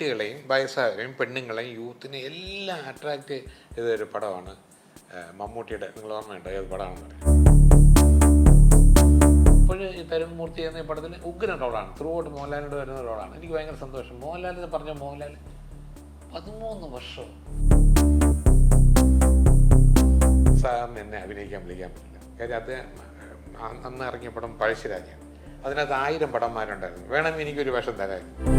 കുട്ടികളെയും വയസ്സായവരെയും പെണ്ണുങ്ങളെയും യൂത്തിനെ എല്ലാം അട്രാക്റ്റ് ചെയ്തൊരു പടമാണ് മമ്മൂട്ടിയുടെ. നിങ്ങൾ ഓർമ്മയുണ്ടോ ഏത് പടമാണെന്ന് പറയാം. അപ്പോൾ ഈ തരുമൂർത്തി എന്ന പടത്തിൽ ഉഗ്രൻ റോളാണ്. ത്രൂ ഔട്ട് മോഹൻലാലിനോട് വരുന്ന റോളാണ്. എനിക്ക് ഭയങ്കര സന്തോഷം. മോഹൻലാൽ എന്ന് പറഞ്ഞ മോഹൻലാൽ 13 വർഷം സാറിന് എന്നെ അഭിനയിക്കാൻ വിളിക്കാൻ പറ്റില്ല. കാര്യം അദ്ദേഹം അന്ന് ഇറങ്ങിയ പടം പഴശ്ശിരാജയാണ്. അതിനകത്ത് 1000 പടന്മാരുണ്ടായിരുന്നു. വേണമെങ്കിൽ എനിക്കൊരു വേഷം തരായിരുന്നു.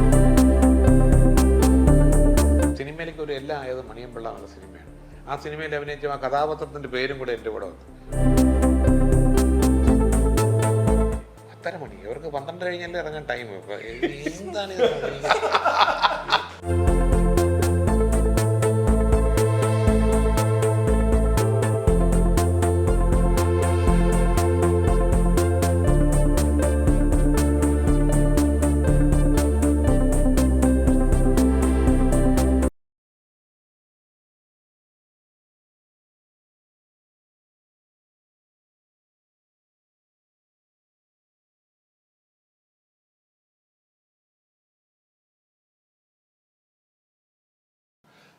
സിനിമയിലേക്ക് ഒരു എല്ലാം ആയത് മണിയമ്പിള്ള എന്നുള്ള സിനിമയാണ്. ആ സിനിമയിൽ അഭിനയിച്ച ആ കഥാപാത്രത്തിൻ്റെ പേരും കൂടെ എൻ്റെ കൂടെ വന്നു. 10:30 മണി. ഇവർക്ക് 12 കഴിഞ്ഞല്ലേ ഇറങ്ങാൻ ടൈം. എന്താണ് ഇത്?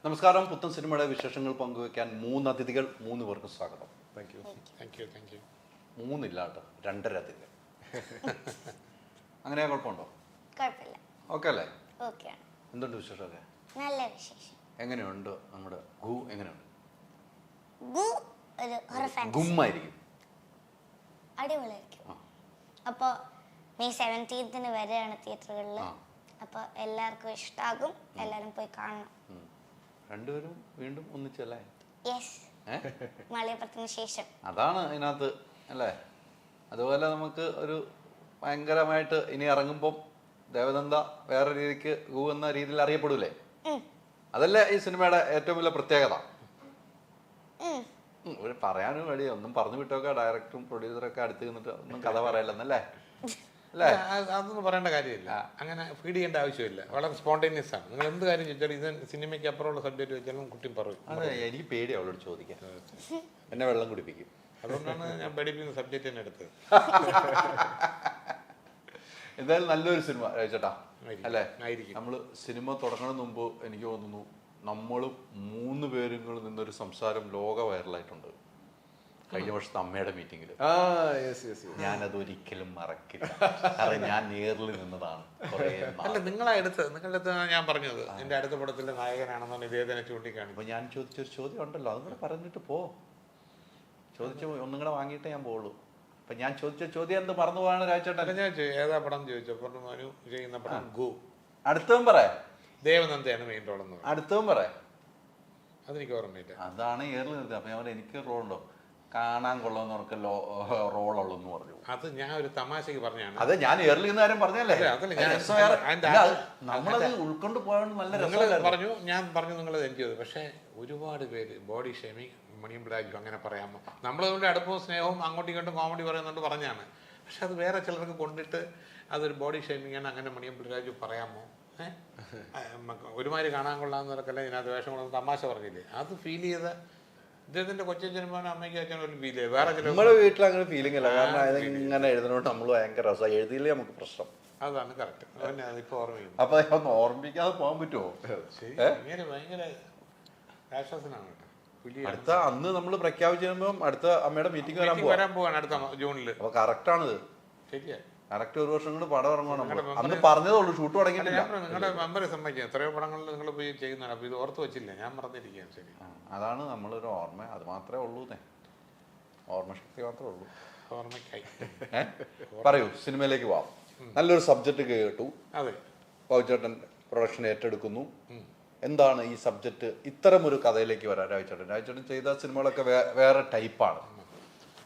നമസ്കാരം. പുത്തൻ സിനിമയുടെ വിശേഷങ്ങൾ പങ്കുവയ്ക്കാൻ 3 അതിഥികൾ, 3 പേർക്ക് സ്വാഗതം. Thank you. 3 ഇല്ല കേട്ടോ, 2.5 അതിഥികൾ. അങ്ങനെ കുഴപ്പമുണ്ടോ? കുഴപ്പമില്ല. ഓക്കെ അല്ലേ? ഓക്കെ. എന്തുണ്ട് വിശേഷമൊക്കെ? നല്ല വിശേഷം. എങ്ങനെയുണ്ട് നമ്മുടെ ഗു? എങ്ങനെയുണ്ട്? ഗു ഒരു ഹൊറർ ഫാന്റസി. ഗുമ്മായിരിക്കും. അടിപൊളിയായിരിക്കും. അപ്പോൾ മെയ് 17 വരെയാണ് തിയേറ്ററുകളിൽ. അപ്പോൾ എല്ലാവർക്കും ഇഷ്ടമാകും. എല്ലാവരും പോയി കാണണം. രണ്ടുപേരും വീണ്ടും ഒന്നിച്ചല്ലേ? യെസ്. മലയാളത്തിന് ശേഷം അതാണ് അതിനകത്ത് അല്ലേ? അതുപോലെ നമുക്ക് ഒരു ഭയങ്കരമായിട്ട് ഇനി ഇറങ്ങുമ്പോൾ ദേവനന്ദ വേറെ രീതിക്ക് ഗു എന്ന രീതിയിൽ അറിയപ്പെടൂലേ? അതല്ലേ ഈ സിനിമയുടെ ഏറ്റവും വലിയ പ്രത്യേകത? ഒരു പറയാനും വേണ്ടി ഒന്നും പറഞ്ഞു വിട്ടൊക്കെ ഡയറക്ടറും പ്രൊഡ്യൂസറൊക്കെ അടുത്ത് നിന്നിട്ട് ഒന്നും കഥ പറയല്ലെന്നല്ലേ? അല്ലേ? അതൊന്നും പറയേണ്ട കാര്യമില്ല. അങ്ങനെ ഫീഡ് ചെയ്യേണ്ട ആവശ്യമില്ല. വളരെ സ്പോണ്ടേനിയസ് ആണ്. നിങ്ങൾ എന്ത് കാര്യം ചോദിച്ചാലും ഇത് സിനിമയ്ക്ക് അപ്പുറമുള്ള സബ്ജക്റ്റ് വെച്ചാലും കുട്ടി പറയും. അതെ, എനിക്ക് പേടി അവളോട് ചോദിക്കാൻ. എന്നെ വെള്ളം കുടിപ്പിക്കും. അതുകൊണ്ടാണ് ഞാൻ പഠിപ്പിക്കുന്ന സബ്ജക്റ്റ് തന്നെ എടുത്തത്. എന്തായാലും നല്ലൊരു സിനിമ ചേട്ടാ അല്ലേ? ആയിരിക്കും. നമ്മൾ സിനിമ തുടങ്ങുന്നതിന് മുമ്പ് എനിക്ക് തോന്നുന്നു നമ്മൾ 3 പേരും നിന്നൊരു സംസാരം ലോക വൈറലായിട്ടുണ്ട് കഴിഞ്ഞ വർഷത്തെ അമ്മയുടെ മീറ്റിംഗിൽ. ഞാനത് ഒരിക്കലും മറക്കില്ല. കാരണം ഞാൻ നേരിൽ നിന്നതാണ്. അല്ല, നിങ്ങളുടെ അടുത്ത് ഞാൻ പറഞ്ഞത് എന്റെ അടുത്ത പടത്തിലെ നായകനാണെന്നാണ് ഇദ്ദേഹത്തിനെ ചൂണ്ടിക്കാണി. അപ്പൊ ഞാൻ ചോദിച്ചൊരു ചോദ്യം ഉണ്ടല്ലോ, അതും കൂടെ പറഞ്ഞിട്ട് പോ. ചോദിച്ചു ഒന്നും കൂടെ വാങ്ങിയിട്ടേ ഞാൻ പോവുള്ളൂ. അപ്പൊ ഞാൻ ചോദിച്ച ചോദ്യം എന്ത് മറന്നു പോകാണ് രാജേട്ടൻ? ഞാൻ ഏതാ പടം ചോദിച്ചപ്പോൾ മനു ചെയ്യുന്ന പടം ഗു. അടുത്തവൻ പറയാ ദേവനന്ദയാണ് മെയിൻ റോളെന്ന്. അടുത്തവൻ പറയാ അതെനിക്ക് ഓർമ്മയില്ല. അതാണ് ഏറിൽ നിർത്തി. അപ്പൊ ഞാൻ എനിക്ക് റോളുണ്ടോ? കാണാൻ കൊള്ളാന്നവർക്ക് റോളുള്ളൂ പറഞ്ഞു. അത് ഞാൻ ഒരു തമാശക്ക് പറഞ്ഞാണ്. അതെ, ഞാൻ ഏറിൽ നിന്ന് കാര്യം പറഞ്ഞല്ലേ? നമ്മളത് ഉൾക്കൊണ്ട് പോയോണ്ട് നല്ല രസം പറഞ്ഞു. ഞാൻ പറഞ്ഞു നിങ്ങളത് എൻജോയ് ചെയ്തു. പക്ഷെ ഒരുപാട് പേര് ബോഡി ഷേമിങ്, മണിയമ്പിളാജു അങ്ങനെ പറയാമോ? നമ്മളതുകൊണ്ട് അടുപ്പവും സ്നേഹവും അങ്ങോട്ടും ഇങ്ങോട്ടും കോമഡി പറയുന്നുണ്ട് പറഞ്ഞാണ്. പക്ഷെ അത് വേറെ ചിലർക്ക് കൊണ്ടിട്ട് അതൊരു ബോഡി ഷേമിങ് ആണ്, അങ്ങനെ മണിയമ്പിളാജു പറയാമോ? ഒരുമാതിരി കാണാൻ കൊള്ളാവുന്നവർക്കല്ല ഇതിനകത്ത് വേഷം കൊള്ളുന്ന തമാശ പറഞ്ഞില്ലേ? അത് ഫീൽ ചെയ്ത ഇദ്ദേഹത്തിന്റെ കൊച്ചച്ഛനും അമ്മയ്ക്കും അച്ഛനും ഫീൽ ചെയ്ത് വേറെ ചില നമ്മുടെ വീട്ടിൽ അങ്ങനെ ഫീലിംഗ് അല്ല. കാരണം അതിങ്ങനെ എഴുതുന്നോണ്ട് നമ്മൾ ഭയങ്കര രസം എഴുതിയില്ലേ നമുക്ക് പ്രശ്നം. അതാണ് കറക്റ്റ്. അതിപ്പോ ഓർമ്മയില്ല. അപ്പൊ ഒന്ന് ഓർമ്മിക്കാതെ പോകാൻ പറ്റുമോ? ഇങ്ങനെ ഭയങ്കര ആശ്വാസനാണ് കേട്ടോ. അടുത്ത അന്ന് നമ്മൾ പ്രഖ്യാപിച്ചു കഴിയുമ്പോൾ അടുത്ത അമ്മയുടെ മീറ്റിംഗ് വരാൻ പോവാണ് അടുത്ത ജൂണില്. അപ്പൊ കറക്റ്റ് ആണിത്. ശരിയാ. കറക്റ്റ് 1 വർഷം കൊണ്ട് പടം ഇറങ്ങണം. അന്ന് പറഞ്ഞതേ ഉള്ളൂ, ഷൂട്ട് തുടങ്ങിയിട്ടില്ല. നിങ്ങളുടെ മെമ്പറെ സമ്മതിക്കാം. എത്രയോ പടങ്ങളിൽ നിങ്ങൾ പോയി ചെയ്യുന്നതാണ്. അപ്പൊ ഇത് ഓർത്ത് വെച്ചില്ല, ഞാൻ മറന്നിരിക്കുകയാണ്. ശരി, അതാണ് നമ്മളൊരു ഓർമ്മ. അത് മാത്രമേ ഉള്ളൂ. ഓർമ്മശക്തി മാത്രമേ ഉള്ളൂ. ഓർമ്മയ്ക്കായി പറയൂ, സിനിമയിലേക്ക് പോവാം. നല്ലൊരു സബ്ജക്റ്റ് കേട്ടു. അതെ, രാജേട്ടൻ പ്രൊഡക്ഷൻ ഏറ്റെടുക്കുന്നു. എന്താണ് ഈ സബ്ജക്റ്റ് ഇത്തരം ഒരു കഥയിലേക്ക് വരാൻ രാജേട്ടൻ ചെയ്ത സിനിമകളൊക്കെ വേറെ ടൈപ്പാണ്.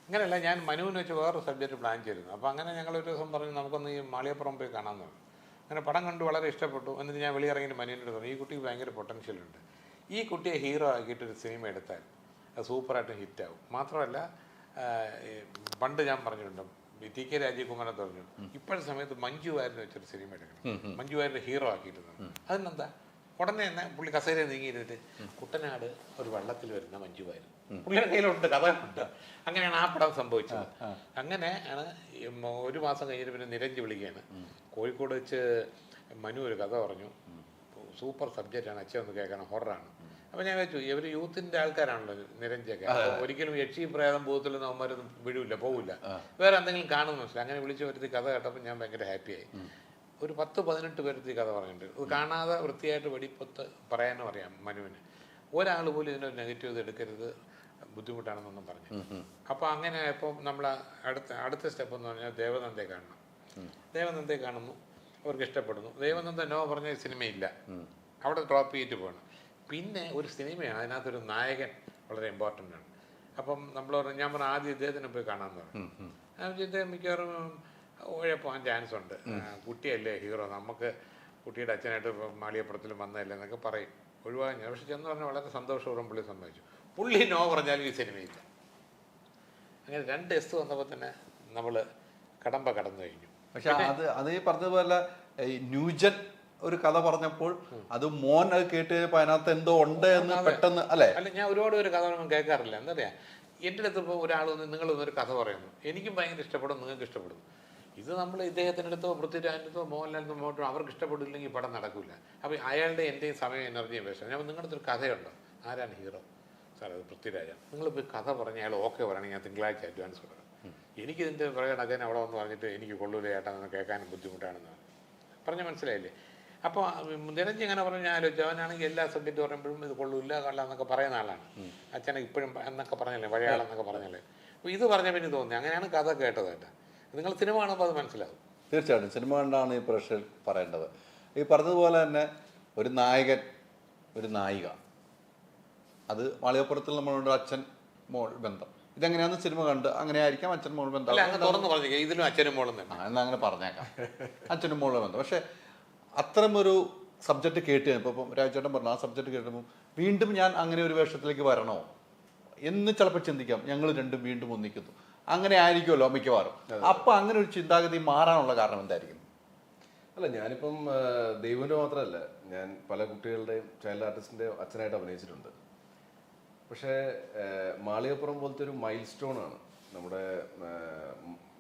അങ്ങനെയല്ല, ഞാൻ മനുവിന് വെച്ച് വേറൊരു സബ്ജക്റ്റ് പ്ലാൻ ചെയ്തിരുന്നു. അപ്പോൾ അങ്ങനെ ഞങ്ങളൊരു ദിവസം പറഞ്ഞു നമുക്കൊന്ന് ഈ മാളികപ്പുറം പോയി കാണാമെന്ന് പറഞ്ഞു. അങ്ങനെ പടം കണ്ട് വളരെ ഇഷ്ടപ്പെട്ടു. എന്നിട്ട് ഞാൻ വെളിയിറങ്ങിയിട്ട് മനുവിനോട് പറഞ്ഞു, ഈ കുട്ടിക്ക് ഭയങ്കര പൊട്ടൻഷ്യൽ ഉണ്ട്. ഈ കുട്ടിയെ ഹീറോ ആക്കിയിട്ടൊരു സിനിമ എടുത്താൽ അത് സൂപ്പറായിട്ട് ഹിറ്റാവും. മാത്രമല്ല, പണ്ട് ഞാൻ പറഞ്ഞിട്ടുണ്ട്, TK രാജീവ്കുമാരൻ പറഞ്ഞു ഇപ്പോഴത്തെ സമയത്ത് മഞ്ജു വാര്യർ വെച്ചൊരു സിനിമ എടുക്കണം, മഞ്ജു വാര്യരെ ഹീറോ ആക്കിയിട്ടുണ്ട്. അതിനെന്താ? ഉടനെ തന്നെ പുള്ളി കസേര നീങ്ങിയിരുന്നിട്ട് കുട്ടനാട് ഒരു വള്ളത്തിൽ വരുന്ന മഞ്ജു വാര്യർ പുള്ളിയുടെ കയ്യിലുണ്ട്, കഥയുണ്ട്. അങ്ങനെയാണ് ആ പടം സംഭവിച്ചത്. അങ്ങനെ ആണ് 1 മാസം കഴിഞ്ഞിട്ട് പിന്നെ നിരഞ്ജ് വിളിക്കുകയാണ്. കോഴിക്കോട് വെച്ച് മനു ഒരു കഥ പറഞ്ഞു, സൂപ്പർ സബ്ജക്റ്റാണ്, അച്ഛൻ ഒന്ന് കേൾക്കണം, ഹൊററാണ്. അപ്പോൾ ഞാൻ വെച്ചു ഇവർ യൂത്തിൻ്റെ ആൾക്കാരാണല്ലോ നിരഞ്ജയൊക്കെ, ഒരിക്കലും യക്ഷി പ്രേതം ഭൂതത്തിലൊന്നും അവന്മാരൊന്നും വിടില്ല, പോകില്ല, വേറെ എന്തെങ്കിലും കാണുമെന്ന് മനസ്സിലായി. അങ്ങനെ വിളിച്ച് വരുത്തി കഥ കേട്ടപ്പോൾ ഞാൻ ഭയങ്കര ഹാപ്പിയായി. ഒരു 10-18 പേരത്തി കഥ പറഞ്ഞിട്ടുണ്ട്. ഇത് കാണാതെ വൃത്തിയായിട്ട് വെടിപ്പൊത്ത് പറയാനും അറിയാം മനുവിന്. ഒരാൾ പോലും ഇതിനൊരു നെഗറ്റീവ് ഇത് എടുക്കരുത്, ബുദ്ധിമുട്ടാണെന്നൊന്നും പറഞ്ഞു. അപ്പോൾ അങ്ങനെ ഇപ്പോൾ നമ്മൾ അടുത്ത സ്റ്റെപ്പ് എന്ന് പറഞ്ഞാൽ ദേവനന്ദയെ കാണണം. ദേവനന്ദയെ കാണുന്നു, അവർക്ക് ഇഷ്ടപ്പെടുന്നു. ദേവനന്ദ നോ പറഞ്ഞ സിനിമയില്ല, അവിടെ ഡ്രോപ്പ് ചെയ്തിട്ട് പോകണം. പിന്നെ ഒരു സിനിമയാണ്, അതിനകത്തൊരു നായകൻ വളരെ ഇമ്പോർട്ടൻ്റ് ആണ്. അപ്പം നമ്മൾ ഞാൻ പറഞ്ഞ ആദ്യം ഇദ്ദേഹത്തിനെ പോയി കാണാമെന്ന് പറഞ്ഞു. ഇദ്ദേഹം മിക്കവാറും പോകാൻ ചാൻസ് ഉണ്ട്, കുട്ടിയല്ലേ ഹീറോ, നമുക്ക് കുട്ടിയുടെ അച്ഛനായിട്ട് മാളികപ്പുറത്തിലും വന്നതല്ലേ എന്നൊക്കെ പറയും, ഒഴിവാക്കാൻ. പക്ഷെ ചെന്ന് പറഞ്ഞാൽ വളരെ സന്തോഷപൂർവ്വം പുള്ളി സമ്മതിച്ചു. പുള്ളി നോ പറഞ്ഞാലും ഈ സിനിമയില്ല. അങ്ങനെ 2 എസ് വന്നപ്പോൾ തന്നെ നമ്മൾ കടന്നു കഴിഞ്ഞു. പക്ഷെ അത് ഈ പറഞ്ഞതുപോലെ ന്യൂജൻ ഒരു കഥ പറഞ്ഞപ്പോൾ അത് മോൻ അത് കേട്ട് കഴിഞ്ഞപ്പോൾ അതിനകത്ത് എന്തോ ഉണ്ട് എന്ന് പെട്ടെന്ന് അല്ലേ? അല്ല, ഞാൻ ഒരുപാട് ഒരു കഥ കേൾക്കാറില്ല. എന്താ പറയുക, എൻ്റെ അടുത്ത് ഇപ്പോൾ ഒരാൾ നിങ്ങളൊന്നൊരു കഥ പറയുന്നു, എനിക്കും ഭയങ്കര ഇഷ്ടപ്പെടും, നിങ്ങൾക്ക് ഇഷ്ടപ്പെടും. ഇത് നമ്മൾ ഇദ്ദേഹത്തിൻ്റെ അടുത്തോ പൃഥ്വിരാജിൻ്റെ അടുത്തോ മോഹൻലാലിൻ്റെ മോട്ടോ അവർക്ക് ഇഷ്ടപ്പെട്ടില്ലെങ്കിൽ പടം നടക്കില്ല. അപ്പോൾ അയാളുടെ എൻ്റെയും സമയം എനർജിയും വേസ്റ്റ്. ഞാൻ നിങ്ങളുടെ അടുത്തൊരു കഥയുണ്ടോ, ആരാണ് ഹീറോ? സാർ അത് പൃഥ്വിരാജാണ്. നിങ്ങൾ പോയി കഥ പറഞ്ഞ് അയാൾ ഓക്കെ പറയണമെങ്കിൽ ഞാൻ തിങ്കളാഴ്ച അഡ്വാൻസ് കൊടുക്കാം. എനിക്കിതിൻ്റെ പുറകെ നടക്കാൻ അവിടെ വന്ന് പറഞ്ഞിട്ട് എനിക്ക് കൊള്ളൂല ചേട്ടാ എന്ന് കേൾക്കാനും ബുദ്ധിമുട്ടാണെന്ന് പറഞ്ഞ് മനസ്സിലായില്ലേ? അപ്പോൾ നിരഞ്ജി ഇങ്ങനെ പറഞ്ഞ് ഞാൻ ആലോചിച്ചു, അവനാണെങ്കിൽ എല്ലാ സബ്ജക്റ്റ് പറയുമ്പോഴും ഇത് കൊള്ളൂല്ല എന്നൊക്കെ പറയുന്ന ആളാണ്. അച്ഛനെ ഇപ്പോഴും എന്നൊക്കെ പറഞ്ഞല്ലേ, പഴയ ആളെന്നൊക്കെ പറഞ്ഞല്ലേ. അപ്പോൾ ഇത് പറഞ്ഞ പിന്നെ തോന്നി, അങ്ങനെയാണ് കഥ കേട്ടത്. കേട്ടോ, നിങ്ങൾ സിനിമ കാണുമ്പോൾ അത് മനസ്സിലാവും. തീർച്ചയായിട്ടും സിനിമ കണ്ടാണ് ഈ പ്രേക്ഷകർ പറയേണ്ടത്. ഈ പറഞ്ഞതുപോലെ തന്നെ ഒരു നായകൻ, ഒരു നായിക, അത് മാളികപ്പുറത്തിൽ നമ്മളുണ്ട് അച്ഛൻ മോൾ ബന്ധം. ഇതെങ്ങനെയാണെന്ന് സിനിമ കണ്ട് അങ്ങനെ ആയിരിക്കാം അച്ഛൻ മോൾ ബന്ധം. തുറന്ന് പറഞ്ഞേക്കാം, ഇതിലും അച്ഛനും മോളും തന്നെ എന്നാ അങ്ങനെ പറഞ്ഞേക്കാം, അച്ഛനും മോളുടെ ബന്ധം. പക്ഷെ അത്തരമൊരു സബ്ജക്റ്റ് കേട്ട് കഴിഞ്ഞപ്പോൾ ഇപ്പം രാജേട്ടൻ പറഞ്ഞു, ആ സബ്ജക്റ്റ് കേട്ടപ്പോൾ വീണ്ടും ഞാൻ അങ്ങനെ ഒരു വേഷത്തിലേക്ക് വരണോ എന്ന് ചിലപ്പോൾ ചിന്തിക്കാം. ഞങ്ങൾ രണ്ടും വീണ്ടും ഒന്നിക്കുന്നു, അങ്ങനെ ആയിരിക്കുമല്ലോ മിക്കവാറും. അപ്പം അങ്ങനെ ഒരു ചിന്താഗതി മാറാനുള്ള കാരണം എന്തായിരിക്കും? അല്ല, ഞാനിപ്പം ദൈവൻ്റെ മാത്രമല്ല, ഞാൻ പല കുട്ടികളുടെയും ചൈൽഡ് ആർട്ടിസ്റ്റിൻ്റെ അച്ഛനായിട്ട് അഭിനയിച്ചിട്ടുണ്ട്. പക്ഷേ മാളികപ്പുറം പോലത്തെ ഒരു മൈൽ സ്റ്റോൺ ആണ് നമ്മുടെ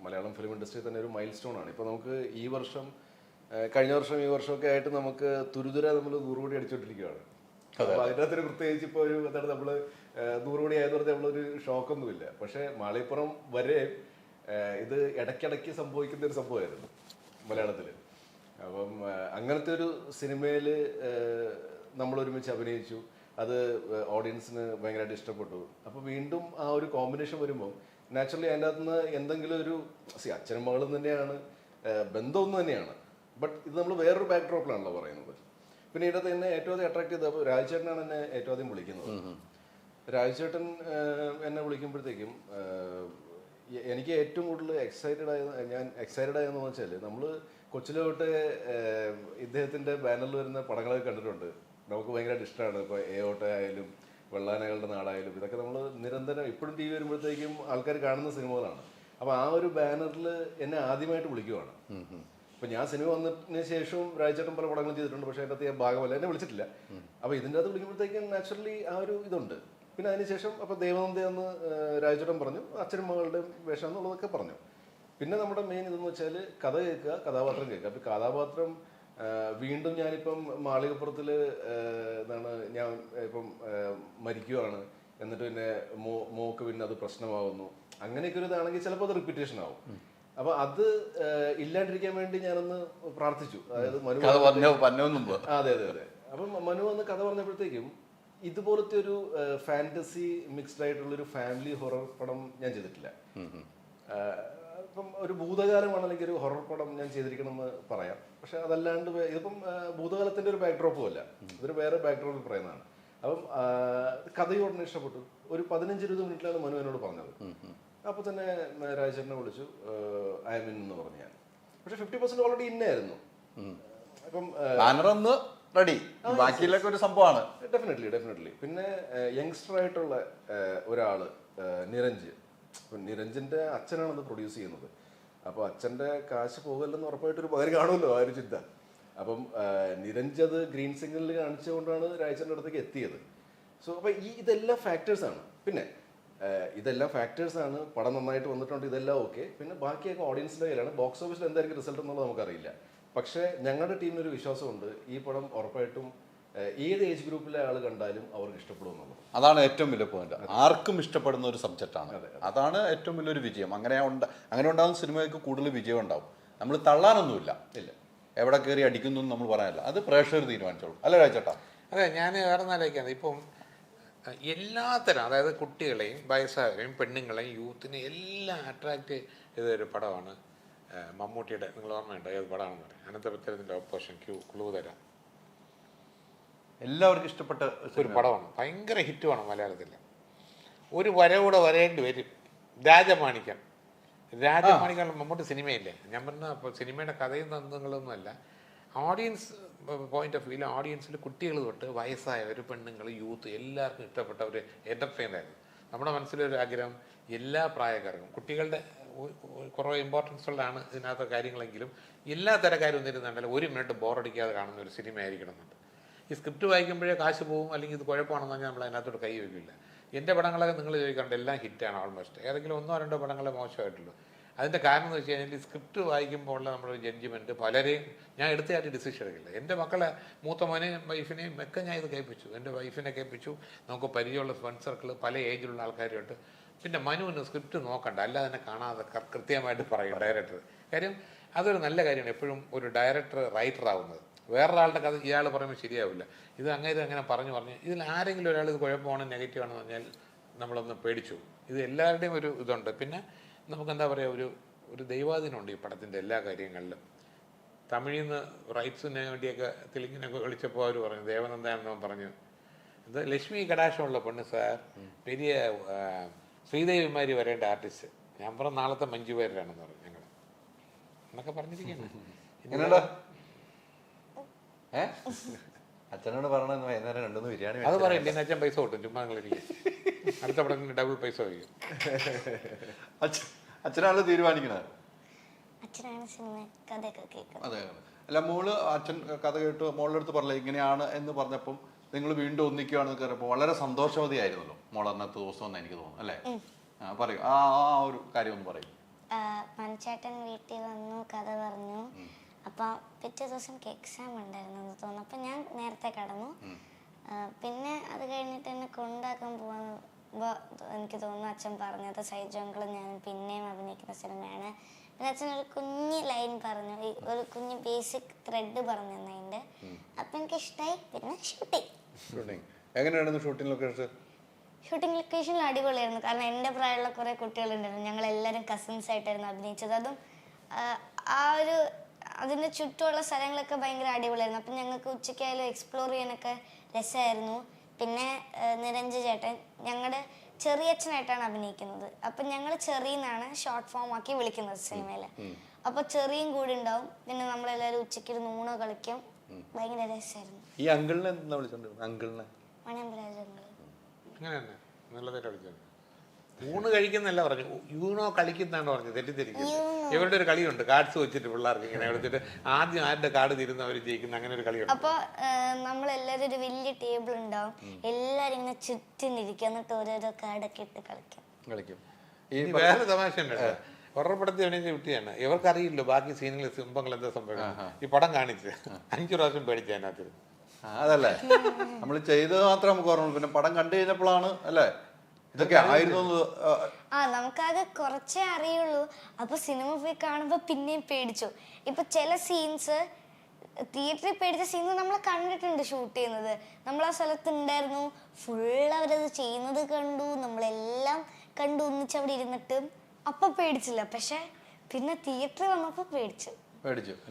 മലയാളം ഫിലിം ഇൻഡസ്ട്രിയിൽ തന്നെ ഒരു മൈൽ സ്റ്റോൺ ആണ്. ഇപ്പോൾ നമുക്ക് ഈ വർഷം, കഴിഞ്ഞ വർഷം, ഈ വർഷമൊക്കെ ആയിട്ട് നമുക്ക് തുരുതുര നമ്മൾ 100 കോടി അടിച്ചുകൊണ്ടിരിക്കുകയാണ്. അപ്പോൾ അതിനകത്തൊരു പ്രത്യേകിച്ച് ഇപ്പോൾ ഒരു എന്താണ് നമ്മൾ 100 കോടി ആയെന്ന് പറഞ്ഞാൽ നമ്മളൊരു ഷോക്കൊന്നുമില്ല. പക്ഷേ മാളികപ്പുറം വരെ ഇത് ഇടയ്ക്കിടയ്ക്ക് സംഭവിക്കുന്ന ഒരു സംഭവമായിരുന്നു മലയാളത്തിൽ. അപ്പം അങ്ങനത്തെ ഒരു സിനിമയിൽ നമ്മൾ ഒരുമിച്ച് അഭിനയിച്ചു, അത് ഓഡിയൻസിന് ഭയങ്കരമായിട്ട് ഇഷ്ടപ്പെട്ടു. അപ്പോൾ വീണ്ടും ആ ഒരു കോമ്പിനേഷൻ വരുമ്പോൾ നാച്ചുറലി അതിൻ്റെ അകത്ത് നിന്ന് എന്തെങ്കിലും ഒരു അച്ഛനും മകളും തന്നെയാണ്, ബന്ധമൊന്നും തന്നെയാണ്. ബട്ട് ഇത് നമ്മൾ വേറൊരു ബാക്ക് ഡ്രോപ്പിലാണല്ലോ പറയുന്നത്. പിന്നെ ഇതിനകത്ത് എന്നെ ഏറ്റവും അധികം അട്രാക്ട് ചെയ്തത്, അപ്പോൾ രാജചേട്ടനാണ് എന്നെ ഏറ്റവും അധികം വിളിക്കുന്നത്. രാജചേട്ടൻ എന്നെ വിളിക്കുമ്പോഴത്തേക്കും എനിക്ക് ഏറ്റവും കൂടുതൽ ഞാൻ എക്സൈറ്റഡ് ആയെന്ന് വെച്ചാൽ, നമ്മൾ കൊച്ചിലെ തൊട്ട് ഇദ്ദേഹത്തിൻ്റെ ബാനറിൽ വരുന്ന പടങ്ങളൊക്കെ കണ്ടിട്ടുണ്ട്, നമുക്ക് ഭയങ്കരമായിട്ട് ഇഷ്ടമാണ്. ഇപ്പോൾ ഓട്ട ആയാലും വെള്ളാനകളുടെ നാടായാലും ഇതൊക്കെ നമ്മൾ നിരന്തരം ഇപ്പോഴും ടി വി വരുമ്പോഴത്തേക്കും ആൾക്കാർ കാണുന്ന സിനിമകളാണ്. അപ്പോൾ ആ ഒരു ബാനറിൽ എന്നെ ആദ്യമായിട്ട് വിളിക്കുവാണ്. അപ്പോൾ ഞാൻ സിനിമ വന്നതിന് ശേഷവും രാജചേട്ടൻ പല പടങ്ങളും ചെയ്തിട്ടുണ്ട്, പക്ഷേ അതിൻ്റെ അകത്ത് ഞാൻ ഭാഗമല്ല, എന്നെ വിളിച്ചിട്ടില്ല. അപ്പോൾ ഇതിൻ്റെ അകത്ത് വിളിക്കുമ്പോഴത്തേക്കും നാച്ചുറലി ആ ഒരു ഇതുണ്ട്. പിന്നെ അതിനുശേഷം അപ്പോൾ ദേവനന്ദയെന്ന് രാജചേട്ടൻ പറഞ്ഞു, അച്ഛനും മകളുടെ വേഷം എന്നുള്ളതൊക്കെ പറഞ്ഞു. പിന്നെ നമ്മുടെ മെയിൻ ഇതെന്ന് വെച്ചാൽ കഥ കേൾക്കുക, കഥാപാത്രം കേൾക്കുക. അപ്പോൾ കഥാപാത്രം വീണ്ടും ഞാനിപ്പം മാളികപ്പുറത്തിൽ എന്താണ് ഞാൻ ഇപ്പം മരിക്കുവാണ്, എന്നിട്ട് പിന്നെ മോക്ക് പിന്നെ അത് പ്രശ്നമാകുന്നു, അങ്ങനെയൊക്കെ ഒരു ഇതാണെങ്കിൽ ചിലപ്പോൾ അത് റിപ്പീറ്റേഷൻ ആവും. അപ്പൊ അത് ഇല്ലാണ്ടിരിക്കാൻ വേണ്ടി ഞാനൊന്ന് പ്രാർത്ഥിച്ചു. അതായത് അതെ അതെ അതെ. അപ്പം മനു വന്ന് കഥ പറഞ്ഞപ്പോഴത്തേക്കും ഇതുപോലത്തെ ഒരു ഫാന്റസി മിക്സ്ഡ് ആയിട്ടുള്ള ഒരു ഫാമിലി ഹൊറർ പടം ഞാൻ ചെയ്തിട്ടില്ല. ഇപ്പം ഒരു ഭൂതകാലമാണ്, അല്ലെങ്കിൽ ഒരു ഹൊറർ പടം ഞാൻ ചെയ്തിരിക്കണമെന്ന് പറയാം. പക്ഷെ അതല്ലാണ്ട് ഇതിപ്പം ഭൂതകാലത്തിന്റെ ഒരു ബാക്ക്ഡ്രോപ്പും അല്ല, ഇതൊരു വേറെ ബാക്ക്ഡ്രോപ്പിൽ പറയുന്നതാണ്. അപ്പം കഥയോടനെ ഇഷ്ടപ്പെട്ടു. ഒരു 15-20 മിനിറ്റിലാണ് മനു എന്നോട് പറഞ്ഞത്. അപ്പോൾ തന്നെ രാജചേട്ടനെ വിളിച്ചു, ഐ എം ഇൻ എന്ന് പറഞ്ഞു ഞാൻ. പക്ഷെ 50% ഓൾറെഡി ഇന്നായിരുന്നു. അപ്പം റെഡി, ബാക്കിയിലൊക്കെ ഒരു സംഭവമാണ്. ഡെഫിനറ്റ്ലി. പിന്നെ യങ്സ്റ്റർ ആയിട്ടുള്ള ഒരാള് നിരഞ്ജ്, നിരഞ്ജിന്റെ അച്ഛനാണത് പ്രൊഡ്യൂസ് ചെയ്യുന്നത്. അപ്പോൾ അച്ഛൻ്റെ കാശ് പോകല്ലെന്ന് ഉറപ്പായിട്ടൊരു പകരം കാണുമല്ലോ ആ ഒരു ചിന്ത. അപ്പം നിരഞ്ജ് അത് ഗ്രീൻ സിഗ്നലിൽ കാണിച്ചുകൊണ്ടാണ് രാജചേട്ടൻ്റെ അടുത്തേക്ക് എത്തിയത്. സോ അപ്പോൾ ഇതെല്ലാം ഫാക്ടേഴ്സാണ്. പിന്നെ ഇതെല്ലാം ഫാക്ടേഴ്സാണ്. പടം നന്നായിട്ട് വന്നിട്ടുണ്ട്, ഇതെല്ലാം ഓക്കെ. പിന്നെ ബാക്കിയൊക്കെ ഓഡിയൻസിൻ്റെ കയ്യിലാണ്. ബോക്സ് ഓഫീസിൽ എന്തായിരിക്കും റിസൾട്ട് എന്നുള്ളത് നമുക്കറിയില്ല. പക്ഷേ ഞങ്ങളുടെ ടീമിനൊരു വിശ്വാസമുണ്ട്, ഈ പടം ഉറപ്പായിട്ടും ഏത് ഏജ് ഗ്രൂപ്പിലെ ആൾ കണ്ടാലും അവർക്ക് ഇഷ്ടപ്പെടും എന്നുള്ളത്. അതാണ് ഏറ്റവും വലിയ പോയിന്റ്. ആർക്കും ഇഷ്ടപ്പെടുന്ന ഒരു സബ്ജക്റ്റാണ്. അതാണ് ഏറ്റവും വലിയൊരു വിജയം. അങ്ങനെ ഉണ്ടാകുന്ന സിനിമയ്ക്ക് കൂടുതൽ വിജയം ഉണ്ടാവും. നമ്മൾ തള്ളാനൊന്നുമില്ല. ഇല്ല, എവിടെ കയറി അടിക്കുന്നു നമ്മൾ പറയാനില്ല. അത് പ്രേക്ഷകർ തീരുമാനിച്ചോളൂ. അല്ലേ രാജേട്ടാ? അതെ, ഞാൻ വേറെ നാലേക്കാണ് ഇപ്പം എല്ലാത്തരം, അതായത് കുട്ടികളെയും വയസ്സായവരെയും പെണ്ണുങ്ങളെയും യൂത്തിനെയും എല്ലാം അട്രാക്റ്റ് ചെയ്തൊരു പടമാണ് മമ്മൂട്ടിയുടെ. നിങ്ങൾ ഓർമ്മയുണ്ടോ ഏത് പടമാണെന്ന് പറയും? അനന്തപുരത്തിൻ്റെ ഓപ്പോസിഷൻ ക്ലൂ തരാം. എല്ലാവർക്കും ഇഷ്ടപ്പെട്ട ഒരു പടമാണ്, ഭയങ്കര ഹിറ്റുമാണ് മലയാളത്തിൽ. ഒരു വരവൂടെ വരേണ്ടി വരും. രാജമാണിക്യം മമ്മൂട്ടി സിനിമയില്ലേ? ഞാൻ പറഞ്ഞ അപ്പോൾ സിനിമയുടെ കഥയും തന്ത്രങ്ങളൊന്നുമല്ല, ഓഡിയൻസ് പോയിന്റ് ഓഫ് വ്യൂവിൽ ഓഡിയൻസിൽ കുട്ടികൾ തൊട്ട് വയസ്സായവർ, പെണ്ണുങ്ങൾ, യൂത്ത് എല്ലാവർക്കും ഇഷ്ടപ്പെട്ട ഒരു എൻ്റർടൈനായിരുന്നു. നമ്മുടെ മനസ്സിലൊരു ആഗ്രഹം എല്ലാ പ്രായക്കാർക്കും, കുട്ടികളുടെ കുറേ ഇമ്പോർട്ടൻസ് ഉള്ളതാണ് ഇതിനകത്ത് കാര്യങ്ങളെങ്കിലും എല്ലാ തരക്കാരും ഒന്നിരുന്നുണ്ടല്ലോ 1 മിനിറ്റ് ബോറടിക്കാതെ കാണുന്ന ഒരു സിനിമ ആയിരിക്കണം എന്നുണ്ട്. ഈ സ്ക്രിപ്റ്റ് വായിക്കുമ്പോഴേ കാശ് പോകും, അല്ലെങ്കിൽ ഇത് കുഴപ്പമാണെന്ന് പറഞ്ഞാൽ നമ്മൾ അതിനകത്തോട്ട് കൈ വയ്ക്കില്ല. എൻ്റെ പടങ്ങളൊക്കെ നിങ്ങൾ ചോദിക്കാണ്ട് എല്ലാം ഹിറ്റാണ് ഓൾമോസ്റ്റ്. ഏതെങ്കിലും 1-2 പടങ്ങളെ മോശമായിട്ടുള്ളൂ. അതിൻ്റെ കാരണം എന്ന് വെച്ച് കഴിഞ്ഞാൽ ഈ സ്ക്രിപ്റ്റ് വായിക്കുമ്പോൾ ഉള്ള നമ്മുടെ ജഡ്ജ്മെൻറ്റ് പലരെയും ഞാൻ എടുത്തതായിട്ട് ഡിസിഷൻ എടുക്കില്ല. എൻ്റെ മക്കളെ മൂത്ത മോനെയും വൈഫിനെയും ഒക്കെ ഞാൻ ഇത് കേൾപ്പിച്ചു. എൻ്റെ വൈഫിനെ കേൾപ്പിച്ചു. നമുക്ക് പരിചയമുള്ള ഫ്രണ്ട് സർക്കിൾ പല ഏജിലുള്ള ആൾക്കാരുമായിട്ട്. പിന്നെ മനുവിന് സ്ക്രിപ്റ്റ് നോക്കണ്ട, അല്ലാതെ തന്നെ കാണാതെ കൃത്യമായിട്ട് പറയും ഡയറക്ടർ. കാര്യം അതൊരു നല്ല കാര്യമാണ് എപ്പോഴും ഒരു ഡയറക്ടർ റൈറ്റർ ആവുന്നത്. വേറൊരാളുടെ കഥ ഇയാൾ പറയുമ്പോൾ ശരിയാവില്ല. ഇത് അങ്ങനെ പറഞ്ഞ് ഇതിൽ ആരെങ്കിലും ഒരാൾ ഇത് കുഴപ്പമാണ് നെഗറ്റീവ് ആണെന്ന് പറഞ്ഞാൽ നമ്മളൊന്ന് പേടിച്ചു. ഇത് എല്ലാവരുടെയും ഒരു ഇതുണ്ട്. പിന്നെ നമുക്കെന്താ പറയുക, ഒരു ദൈവാധീനമുണ്ട് ഈ പടത്തിൻ്റെ എല്ലാ കാര്യങ്ങളിലും. തമിഴിൽ നിന്ന് റൈറ്റ്സിന് വേണ്ടിയൊക്കെ തെലുങ്കിനൊക്കെ വിളിച്ചപ്പോൾ അവർ പറഞ്ഞു, ദേവനന്ദൻ പറഞ്ഞു, ഇത് ലക്ഷ്മി കടാക്ഷമുള്ള പെണ്ണ് സാർ, പെരിയ ശ്രീദേവിമാരി വരേണ്ട ആർട്ടിസ്റ്റ്. ഞാൻ പറഞ്ഞ നാളത്തെ മഞ്ജു വാര്യരാണെന്ന് പറഞ്ഞു ഞങ്ങൾ എന്നൊക്കെ പറഞ്ഞിരിക്കുന്നു. അച്ഛനോട് പറയണ വൈകുന്നേരം 2 ബിരിയാണി അത് പറയില്ല, എന്നെ അച്ഛൻ പൈസ കിട്ടും. ചുമ്മാ നിങ്ങളിരിക്കും, അടുത്ത പടത്തിന് ഡബിൾ പൈസ വയ്ക്കും. അച്ഛനാണല്ലോ തീരുമാനിക്കണത്. അതെ. അല്ല, മോള് അച്ഛൻ കഥ കേട്ടു മോളുടെ അടുത്ത് പറഞ്ഞില്ല ഇങ്ങനെയാണ് എന്ന് പറഞ്ഞപ്പം നിങ്ങൾ വീണ്ടും ഒന്നിക്കുകയാണെന്ന് കയറിയപ്പോൾ വളരെ സന്തോഷവതിയായിരുന്നല്ലോ മോൾ അന്നത്തെ ദിവസം എന്ന് എനിക്ക് തോന്നുന്നു. അല്ലേ? പറയൂ, ആ ഒരു കാര്യം ഒന്ന് പറയും. മനുചേട്ടൻ വീട്ടിൽ വന്നു, കഥ പറഞ്ഞു. അപ്പം പിറ്റേ ദിവസം എനിക്ക് എക്സാം ഉണ്ടായിരുന്നു എന്ന് തോന്നുന്നു. അപ്പം ഞാൻ നേരത്തെ കടന്നു. പിന്നെ അത് കഴിഞ്ഞിട്ട് എന്നെ കൊണ്ടാക്കാൻ പോകുമ്പോൾ എനിക്ക് തോന്നുന്നു അച്ഛൻ പറഞ്ഞത് സൈജു അങ്കിളും ഞാനും പിന്നെയും അഭിനയിക്കുന്ന സിനിമയാണ്. പിന്നെ അച്ഛൻ ഒരു കുഞ്ഞ് ലൈൻ പറഞ്ഞു, ഒരു കുഞ്ഞ് ബേസിക് ത്രെഡ് പറഞ്ഞു തന്നതിൻ്റെ. അപ്പം എനിക്ക് ഇഷ്ടമായി. പിന്നെ ഷൂട്ടിങ് എങ്ങനെയായിരുന്നു ഷൂട്ടിംഗ് ലൊക്കേഷൻ? ഷൂട്ടിംഗ് ലൊക്കേഷനിൽ അടിപൊളിയായിരുന്നു. കാരണം എൻ്റെ പ്രായമുള്ള കുറേ കുട്ടികളുണ്ടായിരുന്നു. ഞങ്ങളെല്ലാവരും കസിൻസ് ആയിട്ടായിരുന്നു അഭിനയിച്ചത്. അതും അതിൻ്റെ ചുറ്റുമുള്ള സ്ഥലങ്ങളൊക്കെ ഭയങ്കര അടിപൊളിയായിരുന്നു. അപ്പം ഞങ്ങൾക്ക് ഉച്ചയ്ക്കായാലും എക്സ്പ്ലോർ ചെയ്യാനൊക്കെ രസമായിരുന്നു. പിന്നെ നിരഞ്ജൻ ചേട്ടൻ ഞങ്ങളുടെ ചെറിയച്ഛനായിട്ടാണ് അഭിനയിക്കുന്നത്. അപ്പം ഞങ്ങൾ ചെറിയെന്നാണ് ഷോർട്ട് ഫോം ആക്കി വിളിക്കുന്നത് സിനിമയിൽ. അപ്പോൾ ചെറിയും കൂടി ഉണ്ടാവും. പിന്നെ നമ്മളെല്ലാവരും ഉച്ചയ്ക്ക് ഊണോ കളിക്കും. ഭയങ്കര രസമായിരുന്നു. ഈ അങ്കിളിനെ എന്താ വിളിച്ചോണ്ടിരുന്നത്? അങ്കിളിനെ മണിയമ്പരാജ് അങ്കിൾ. അങ്ങനെ തന്നെ നല്ലതായിട്ട് കളിച്ചത്. ഊണ് കഴിക്കുന്നല്ല പറഞ്ഞു, യൂണോ കളിക്കുന്നതാണ് പറഞ്ഞു. തെറ്റിദ്ധരിക്കുന്നത്. ഇവരുടെ ഒരു കളിയുണ്ട്, കാർഡ്സ് വെച്ചിട്ട് പിള്ളേർക്ക് ഇങ്ങനെ എടുത്തിട്ട് ആദ്യം ആരുടെ കാർഡ് തീരുന്ന അവർ ജയിക്കുന്ന അങ്ങനെ ഒരു കളിയുണ്ട്. അപ്പോൾ നമ്മളെല്ലാവരും ഒരു വലിയ ടേബിൾ ഉണ്ടാവും, എല്ലാവരും ഇങ്ങനെ ചുറ്റിനിരിക്കും, എന്നിട്ട് ഓരോരോ കാർഡൊക്കെ ഇട്ട് കളിക്കും. ഈ വേറെ തമാശ ഉണ്ട്, ഉറപ്പടത്തി അഭിനയിച്ച കുട്ടിയാണ്. ഇവർക്കറിയില്ലോ ബാക്കി സീനുകൾ സിംബങ്ങൾ എന്താ സംഭവിക്കുന്നത്. ഈ പടം കാണിച്ച് 5 പ്രാവശ്യം പേടിച്ചു അതിനകത്ത്. അതല്ലേ നമ്മൾ ചെയ്തത് മാത്രം നമുക്ക് ഓർമ്മ. പിന്നെ പടം കണ്ടു കഴിഞ്ഞപ്പോഴാണ് അല്ലേ ഇതൊക്കെ ആയിരുന്നു. നമുക്കാകെ കുറച്ചേ അറിയുള്ളൂ. അപ്പൊ സിനിമ പോയി കാണുമ്പോ പിന്നെയും പേടിച്ചു. ഇപ്പൊ ചില സീൻസ് തിയേറ്ററിൽ പേടിച്ച സീൻസ് നമ്മൾ കണ്ടിട്ടുണ്ട് ഷൂട്ട് ചെയ്യുന്നത്. നമ്മൾ ആ സ്ഥലത്ത് ഉണ്ടായിരുന്നു, ഫുൾ അവരത് ചെയ്യുന്നത് കണ്ടു, നമ്മളെല്ലാം കണ്ടു ഒന്നിച്ച് അവിടെ ഇരുന്നിട്ട്. അപ്പൊ പേടിച്ചില്ല, പക്ഷെ പിന്നെ തിയേറ്ററിൽ വന്നപ്പോ പേടിച്ചു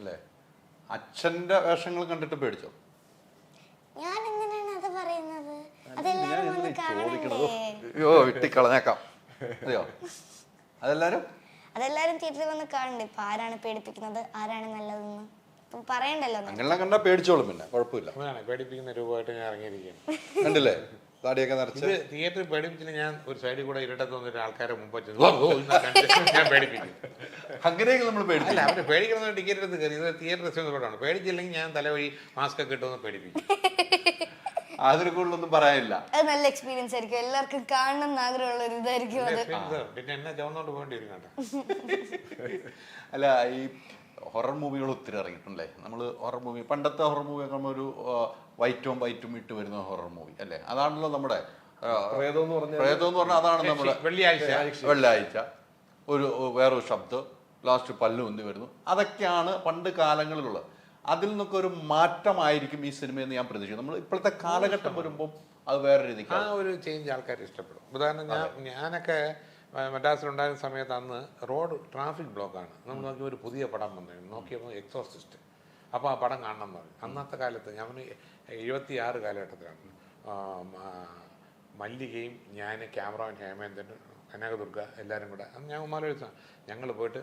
അല്ലേ? അച്ഛന്റെ വേഷങ്ങൾ കണ്ടിട്ട് പേടിച്ചോ? ഞാൻ എങ്ങനെയാണ് അത് പറയുന്നത്? അതെല്ലാരും വന്ന് കാണണ്ടേ? വിട്ടിക്കളഞ്ഞേക്കാം. അതെയോ? അതെല്ലാരും തിയേറ്ററിൽ വന്ന് കാണണ്ടേ? ഇപ്പൊ ആരാണ് പേടിപ്പിക്കുന്നത്, ആരാണ് നല്ലതെന്ന് ഇപ്പം പറയണ്ടല്ലോ. അങ്ങനെ കണ്ടാ പേടിച്ചോളും, പിന്നെ കുഴപ്പമില്ല. പേടിപ്പിക്കുന്ന രൂപമായിട്ട് ഞാൻ ഇറങ്ങിയിരിക്കുകയാണ്. കണ്ടില്ലേ താടിയൊക്കെ നിറച്ച്. തിയേറ്ററിൽ പേടിപ്പിച്ചില്ല. ഞാൻ ഒരു സൈഡിൽ കൂടെ ഇരട്ടത്ത് വന്നിട്ട് ആൾക്കാരെ മുമ്പ് ഞാൻ പേടിപ്പിക്കും. അങ്ങനെയെങ്കിലും നമ്മൾ പേടിച്ചില്ല. അവര് പേടിക്കുന്ന ടിക്കറ്റ് എടുത്ത് കയറി. ഇത് തിയേറ്റർ റെസ്റ്റോറൻറ്റ് പേടിച്ചില്ലെങ്കിൽ ഞാൻ തലവഴി മാസ്ക് ഒക്കെ ഇട്ടൊന്ന് പേടിപ്പിക്കും. അതിനെ കൂടുതലൊന്നും പറയാനില്ല. അത് നല്ല എക്സ്പീരിയൻസ് ആയിരിക്കും, എല്ലാവർക്കും കാണണം എന്ന് ആഗ്രഹമുള്ള ഒരു ഇതായിരിക്കും. പിന്നെ എന്നെ ചുവന്നോണ്ട് പോകേണ്ടി വരും കേട്ടോ. അല്ല, ഈ ഹൊറർ മൂവികൾ ഒത്തിരി ഇറങ്ങിയിട്ടുണ്ടല്ലേ? നമ്മൾ ഹൊറർ മൂവി, പണ്ടത്തെ ഹൊറർ മൂവിയൊക്കെ നമ്മൾ ഒരു വൈറ്റും ഇട്ട് വരുന്ന ഹൊറർ മൂവി അല്ലേ? അതാണല്ലോ നമ്മുടെ പ്രേതം എന്ന് പറഞ്ഞാൽ അതാണ് നമ്മുടെ വെള്ളിയാഴ്ച ഒരു വേറൊരു ശബ്ദം, ലാസ്റ്റ് പല്ല് ഉന്തി വരുന്നു. അതൊക്കെയാണ് പണ്ട് കാലങ്ങളിലുള്ളത്. അതിൽ നിന്നൊക്കെ ഒരു മാറ്റമായിരിക്കും ഈ സിനിമയെന്ന് ഞാൻ പ്രതീക്ഷിക്കുന്നു. നമ്മൾ ഇപ്പോഴത്തെ കാലഘട്ടം വരുമ്പോൾ അത് വേറെ രീതിക്ക് ആ ഒരു ചേഞ്ച് ആൾക്കാർ ഇഷ്ടപ്പെടും. ഉദാഹരണം ഞാനൊക്കെ മദ്രാസിലുണ്ടായിരുന്ന സമയത്ത് അന്ന് റോഡ് ട്രാഫിക് ബ്ലോക്കാണ്. നമ്മൾ നോക്കിയ ഒരു പുതിയ പടം വന്നിരുന്നു, നോക്കിയപ്പോൾ എക്സോർസിസ്റ്റ്. അപ്പോൾ ആ പടം കാണണം എന്ന് പറയും. അന്നത്തെ കാലത്ത് ഞാൻ 76 കാലഘട്ടത്തിലാണ് മല്ലികയും ഞാൻ, ക്യാമറമാൻ ഹേമേന്ദ്രൻ, കനകദുർഗ എല്ലാവരും കൂടെ അന്ന് ഞാൻ ഉമ്മാലോചിച്ച ഞങ്ങൾ പോയിട്ട്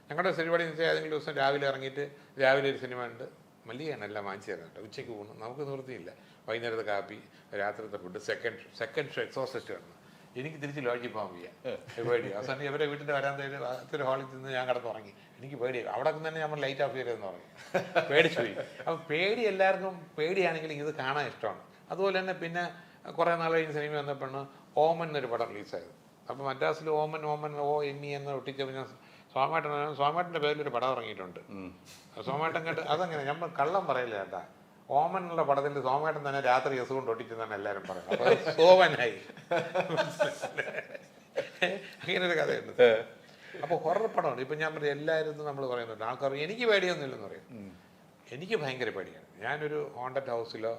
ഞങ്ങളുടെ പരിപാടി എന്ന് വെച്ചാൽ ഏതെങ്കിലും ദിവസം രാവിലെ ഇറങ്ങിയിട്ട് രാവിലെ ഒരു സിനിമ ഉണ്ട്, മല്ലികയാണ് എല്ലാം വാങ്ങിച്ചു തരുന്നുണ്ട്. ഉച്ചയ്ക്ക് പോകുന്നു, നമുക്ക് നിവൃത്തിയില്ല. വൈകുന്നേരത്തെ കാപ്പി, രാത്രിത്തെ ഫുഡ്, സെക്കൻഡ് ഷോ എക്സോസിസ്റ്റ് കാണുന്നു. എനിക്ക് തിരിച്ച് ലോഡ്ജിൽ പോകാൻ വയ്യ, പേടിയാണ്. അവസാനം ഇവരെ വീട്ടിൻ്റെ വരാന്തയിൽ അത്തൊരു ഹാളിൽ നിന്ന് ഞാൻ കിടന്നുറങ്ങി. എനിക്ക് പേടിയാണ്. അവിടെ തന്നെ നമ്മൾ ലൈറ്റ് ഓഫ് ചെയ്തെന്ന് പറഞ്ഞു, പേടിച്ചു പോയി. അപ്പം പേടി എല്ലാവർക്കും പേടിയാണെങ്കിലും ഇത് കാണാൻ ഇഷ്ടമാണ്. അതുപോലെ തന്നെ പിന്നെ കുറേ നാൾ കഴിഞ്ഞ് സിനിമ വന്നപ്പോഴാണ് ഓമൻ എന്നൊരു പടം റിലീസായത്. അപ്പോൾ മദ്രാസിൽ ഓമൻ OME എന്ന് ഒട്ടിച്ചപ്പോൾ ഞാൻ സ്വാമേട്ടൻ്റെ പേരിലൊരു പടം ഇറങ്ങിയിട്ടുണ്ട്. സോമേട്ടൻ കേട്ട് അതങ്ങനെ നമ്മൾ കള്ളം പറയില്ല ചേട്ടാ. ഓമൻ എന്നുള്ള പടത്തിൽ സോമേട്ടൻ തന്നെ രാത്രി യെസ് കൊണ്ട് ഒട്ടിച്ചെന്നാണ് എല്ലാവരും പറയുന്നത്. അപ്പോൾ സോമനായി അങ്ങനെ ഒരു കഥയുണ്ട്. അപ്പോൾ ഹൊറർ പടമാണ്. ഇപ്പം ഞാൻ പറയും എല്ലാവരും നമ്മൾ പറയുന്നുണ്ട്, ആൾക്കാർ എനിക്ക് പേടിയൊന്നുമില്ലെന്ന് പറയും. എനിക്ക് ഭയങ്കര പേടിയാണ്. ഞാനൊരു ഹോണ്ടഡ് ഹൗസിലോ